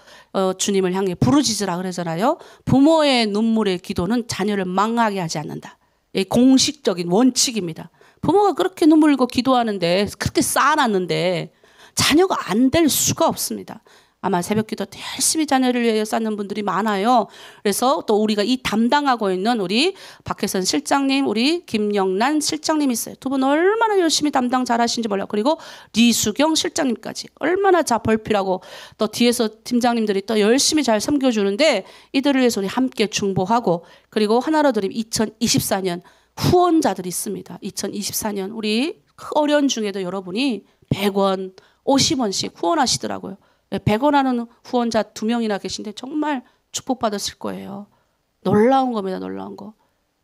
주님을 향해 부르짖으라 그러잖아요. 부모의 눈물의 기도는 자녀를 망하게 하지 않는다. 이 공식적인 원칙입니다. 부모가 그렇게 눈물 흘리고 기도하는데, 그렇게 쌓아놨는데 자녀가 안 될 수가 없습니다. 아마 새벽기도 열심히 자녀를 위해 쌓는 분들이 많아요. 그래서 또 우리가 이 담당하고 있는 우리 박혜선 실장님, 우리 김영란 실장님 있어요. 두 분 얼마나 열심히 담당 잘하시는지 몰라요. 그리고 리수경 실장님까지 얼마나 벌필하고 또 뒤에서 팀장님들이 또 열심히 잘 섬겨주는데, 이들을 위해서 우리 함께 중보하고, 그리고 하나로 드림 2024년 후원자들이 있습니다. 2024년 우리 어려운 중에도 여러분이 100원, 50원씩 후원하시더라고요. 100원 하는 후원자 2명이나 계신데 정말 축복받았을 거예요. 놀라운 겁니다. 놀라운 거.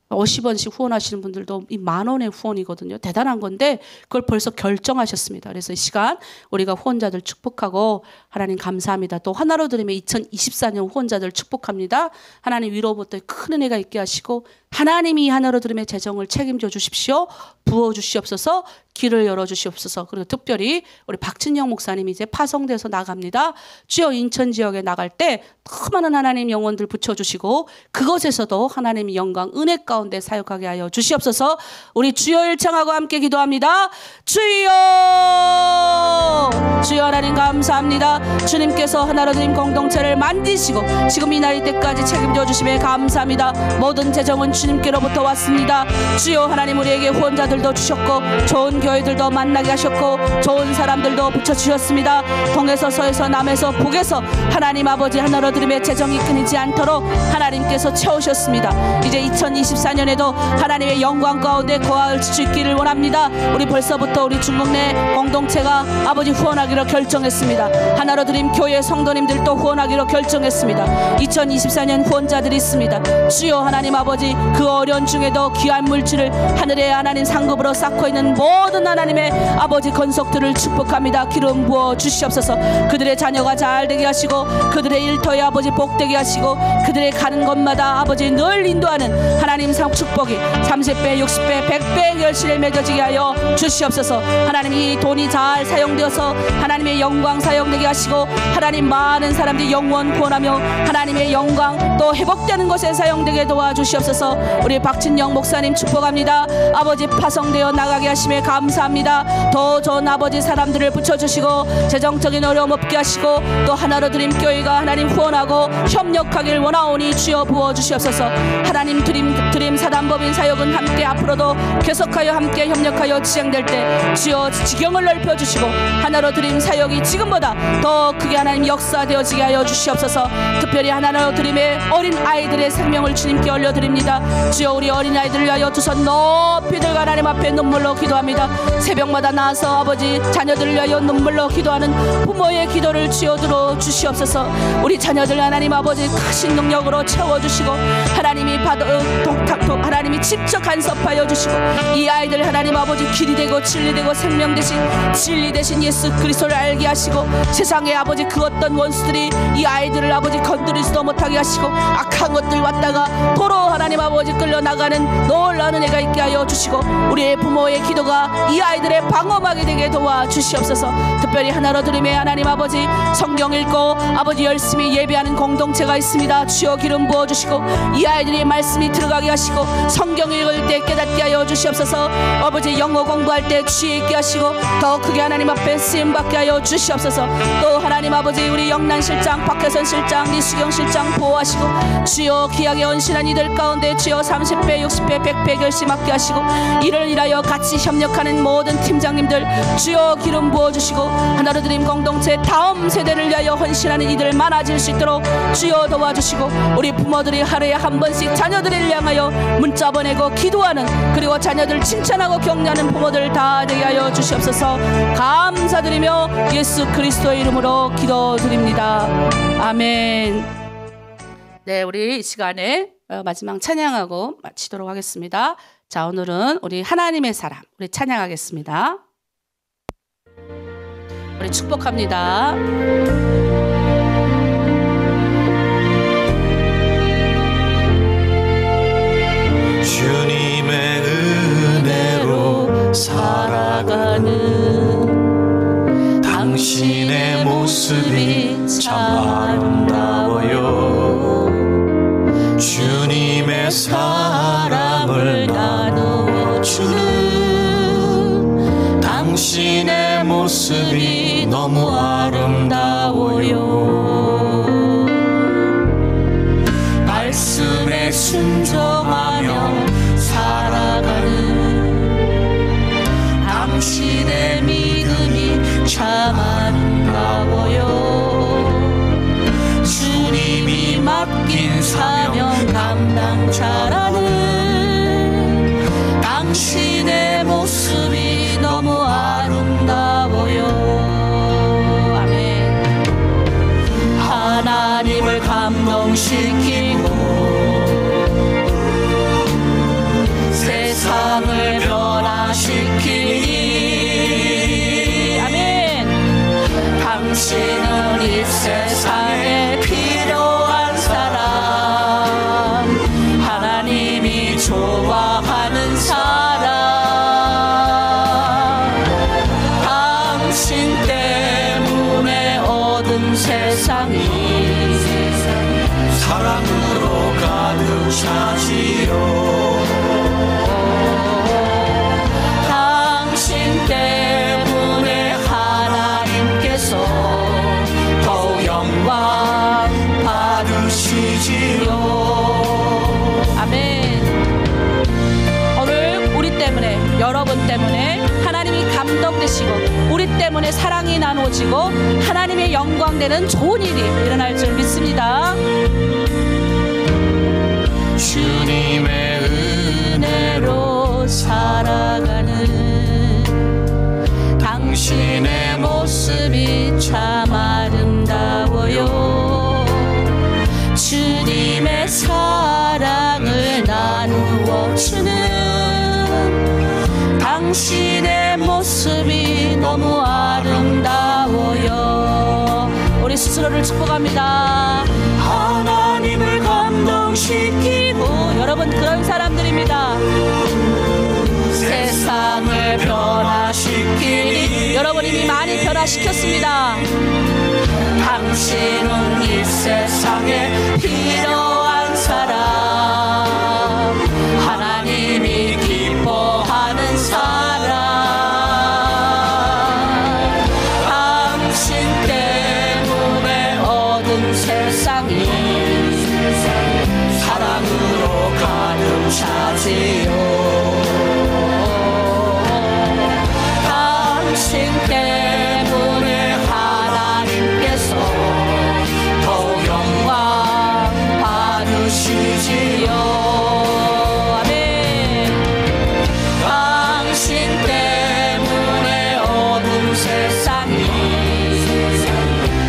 50원씩 후원하시는 분들도 이 10,000원의 후원이거든요. 대단한 건데 그걸 벌써 결정하셨습니다. 그래서 이 시간 우리가 후원자들 축복하고, 하나님 감사합니다. 또 하나로 드리면 2024년 후원자들 축복합니다. 하나님 위로부터 큰 은혜가 있게 하시고, 하나님이 하나로 드림의 재정을 책임져 주십시오. 부어 주시옵소서. 길을 열어 주시옵소서. 그리고 특별히 우리 박진영 목사님이 이제 파송돼서 나갑니다. 주여 인천 지역에 나갈 때 더 많은 하나님 영혼들 붙여주시고, 그것에서도 하나님의 영광 은혜 가운데 사역하게 하여 주시옵소서. 우리 주여 일창하고 함께 기도합니다. 주여, 주여 하나님 감사합니다. 주님께서 하나로 드림 공동체를 만드시고 지금 이 날이 때까지 책임져 주심에 감사합니다. 모든 재정은 주님께로부터 왔습니다. 주여 하나님, 우리에게 후원자들도 주셨고 좋은 교회들도 만나게 하셨고 좋은 사람들도 붙여주셨습니다. 동에서 서에서 남에서 북에서 하나님 아버지 하나로 드림의 재정이 끊이지 않도록 하나님께서 채우셨습니다. 이제 2024년에도 하나님의 영광 가운데 거할 수 있기를 원합니다. 우리 벌써부터 우리 중국 내 공동체가 아버지 후원하기로 결정했습니다. 하나로 드림 교회 성도님들도 후원하기로 결정했습니다. 2024년 후원자들이 있습니다. 주여 하나님 아버지, 그 어려운 중에도 귀한 물질을 하늘의 하나님 상급으로 쌓고 있는 모든 하나님의 아버지 건속들을 축복합니다. 기름 부어 주시옵소서. 그들의 자녀가 잘 되게 하시고, 그들의 일터에 아버지 복되게 하시고, 그들의 가는 곳마다 아버지 늘 인도하는 하나님 상 축복이 30배, 60배, 100배 열심히 맺어지게 하여 주시옵소서. 하나님, 이 돈이 잘 사용되어서 하나님의 영광 사용되게 하시고, 하나님 많은 사람들이 영원 구원하며 하나님의 영광 또 회복되는 것에 사용되게 도와주시옵소서. 우리 박진영 목사님 축복합니다. 아버지 파송되어 나가게 하심에 감사합니다. 더 좋은 아버지 사람들을 붙여주시고 재정적인 어려움 없게 하시고, 또 하나로 드림 교회가 하나님 후원하고 협력하길 원하오니 주여 부어주시옵소서. 하나님 드림 사단법인 사역은 함께 앞으로도 계속하여 함께 협력하여 진행될 때 주여 지경을 넓혀주시고, 하나로 드림 사역이 지금보다 더 크게 하나님 역사되어지게 하여 주시옵소서. 특별히 하나로 드림의 어린 아이들의 생명을 주님께 올려드립니다. 주여 우리 어린 아이들을 위하여 두 손 높이 들고 하나님 앞에 눈물로 기도합니다. 새벽마다 나와서 아버지 자녀들을 위하여 눈물로 기도하는 부모의 기도를 주여 들어 주시옵소서. 우리 자녀들 하나님 아버지 크신 능력으로 채워주시고, 하나님이 하나님이 직접 간섭하여 주시고, 이 아이들 하나님 아버지 길이 되고 진리 되고 생명 되신 진리 되신 예수 그리스도를 알게 하시고, 세상에 아버지 그 어떤 원수들이 이 아이들을 아버지 건드리지도 못하게 하시고, 악한 것들 왔다가 도로 하나님 아버지 끌려나가는 놀라운 은혜가 있게 하여 주시고, 우리의 부모의 기도가 이 아이들의 방어막이 되게 도와주시옵소서. 특별히 하나로 드림의 하나님 아버지 성경 읽고 아버지 열심히 예배하는 공동체가 있습니다. 주여 기름 부어주시고, 이 아이들의 말씀이 들어가게 하시고, 성경 읽을 때 깨닫게 하여 주시옵소서. 아버지 영어 공부할 때 지혜 있게 하시고, 더 크게 하나님 앞에 쓰임받게 하여 주시옵소서. 또 하나님 아버지 우리 영란 실장, 박혜선 실장, 리수경 실장 보호하시고, 주여 귀하게 헌신한 이들 가운데 주여 30배, 60배, 100배 결심하게 하시고, 이를 인하여 같이 협력하는 모든 팀장님들 주여 기름 부어주시고, 하나로 드림 공동체 다음 세대를 위하여 헌신하는 이들 많아질 수 있도록 주여 도와주시고, 우리 부모들이 하루에 한 번씩 자녀들을 향하여 문자 보내고 기도하는, 그리고 자녀들 칭찬하고 격려하는 부모들 다 되게 하여 주시옵소서. 감사드리며 예수 그리스도의 이름으로 기도드립니다. 아멘. 네, 우리 이 시간에 마지막 찬양하고 마치도록 하겠습니다. 자, 오늘은 우리 하나님의 사람, 우리 찬양하겠습니다. 우리 축복합니다. 주님의 은혜로 살아가는 참 아름다워요. 주님의 사랑을 나누어 주는 당신의 모습이 너무 아름다워요. 말씀에 순종하며 살아가는 당신의 믿음이 참 아름다워요. 주님이 맡긴 사명 감당자라는 당신의 모습이 너무 아름다워요. 아멘. 하나님을 감동시키고 세상을 변화시키니 아멘. 당신은 이 세상에 필요한 사람, 하나님이 좋아하는 사람, 당신 때문에 얻은 세상이 사랑으로 가득 차지요. 당신 때문에 하나님께서 더욱 영광 받으시지요. 아멘. 오늘 우리 때문에, 여러분 때문에 하나님이 감동되시고 우리 때문에 사랑이 나누어지고 하나님의 영광되는 좋은 일이 일어날 줄 믿습니다. 주님의 은혜로 살아가는 당신의 모습이 참 아름다워요. 주님의 사랑을 나누어 주는 당신의 모습이 너무 아름다워요. 우리 스스로를 축복합니다. 하나님을 감동시키고 여러분 그런 사람들입니다. 세상을 변화시키니 여러분 이미 많이 변화시켰습니다. 당신은 이 세상에 필요한 사람, 하나님이 기뻐하는 사람, 당신 때문에 얻은 세상이 사랑으로 가득 차지요. 당신 때문에 하나님께서 더욱 영광 받으시지요. 아멘. 당신 때문에 얻은 세상이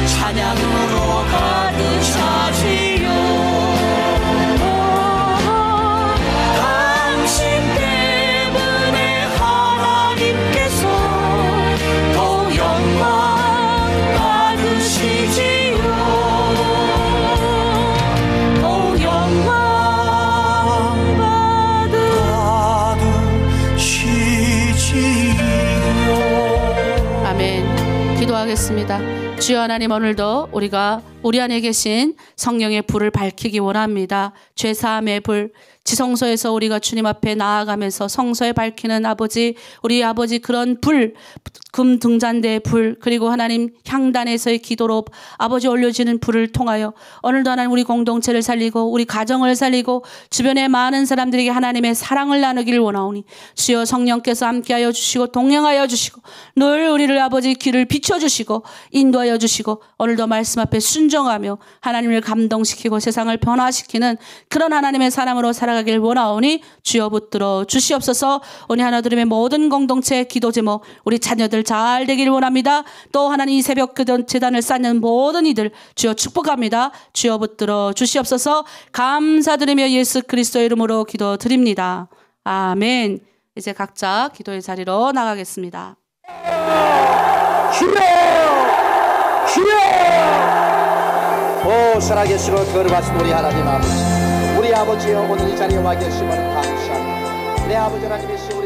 찬양으로 가득 차지요. 당신 때문에 하나님께서 더욱 영광 받으시지요. 더욱 영광 받으시지요. 아멘. 기도하겠습니다. 주여 하나님, 오늘도 우리가 우리 안에 계신 성령의 불을 밝히기 원합니다. 죄사함의 불, 지성소에서 우리가 주님 앞에 나아가면서 성소에 밝히는 아버지, 우리 아버지 그런 불, 금 등잔대의 불, 그리고 하나님 향단에서의 기도로 아버지 올려지는 불을 통하여 오늘도 하나님 우리 공동체를 살리고 우리 가정을 살리고 주변의 많은 사람들에게 하나님의 사랑을 나누기를 원하오니 주여 성령께서 함께하여 주시고 동행하여 주시고 늘 우리를 아버지 길을 비춰주시고 인도하여 주시고 오늘도 말씀 앞에 순종하며 하나님을 감동시키고 세상을 변화시키는 그런 하나님의 사람으로 살아가길 원하오니 주여 붙들어 주시옵소서. 오늘 하나님의 모든 공동체 기도 제목 우리 자녀들 잘 되길 원합니다. 또 하나님 이 새벽 재단을 쌓는 모든 이들 주여 축복합니다. 주여 붙들어 주시옵소서. 감사드리며 예수 그리스도의 이름으로 기도드립니다. 아멘. 이제 각자 기도의 자리로 나가겠습니다. 주여! 주여! 오 살아계시고 거룩하신 우리 하나님 아버지, 우리 아버지여 오늘 이 자리에 와 계심을 감사합니다. 내 아버지 하나님의 신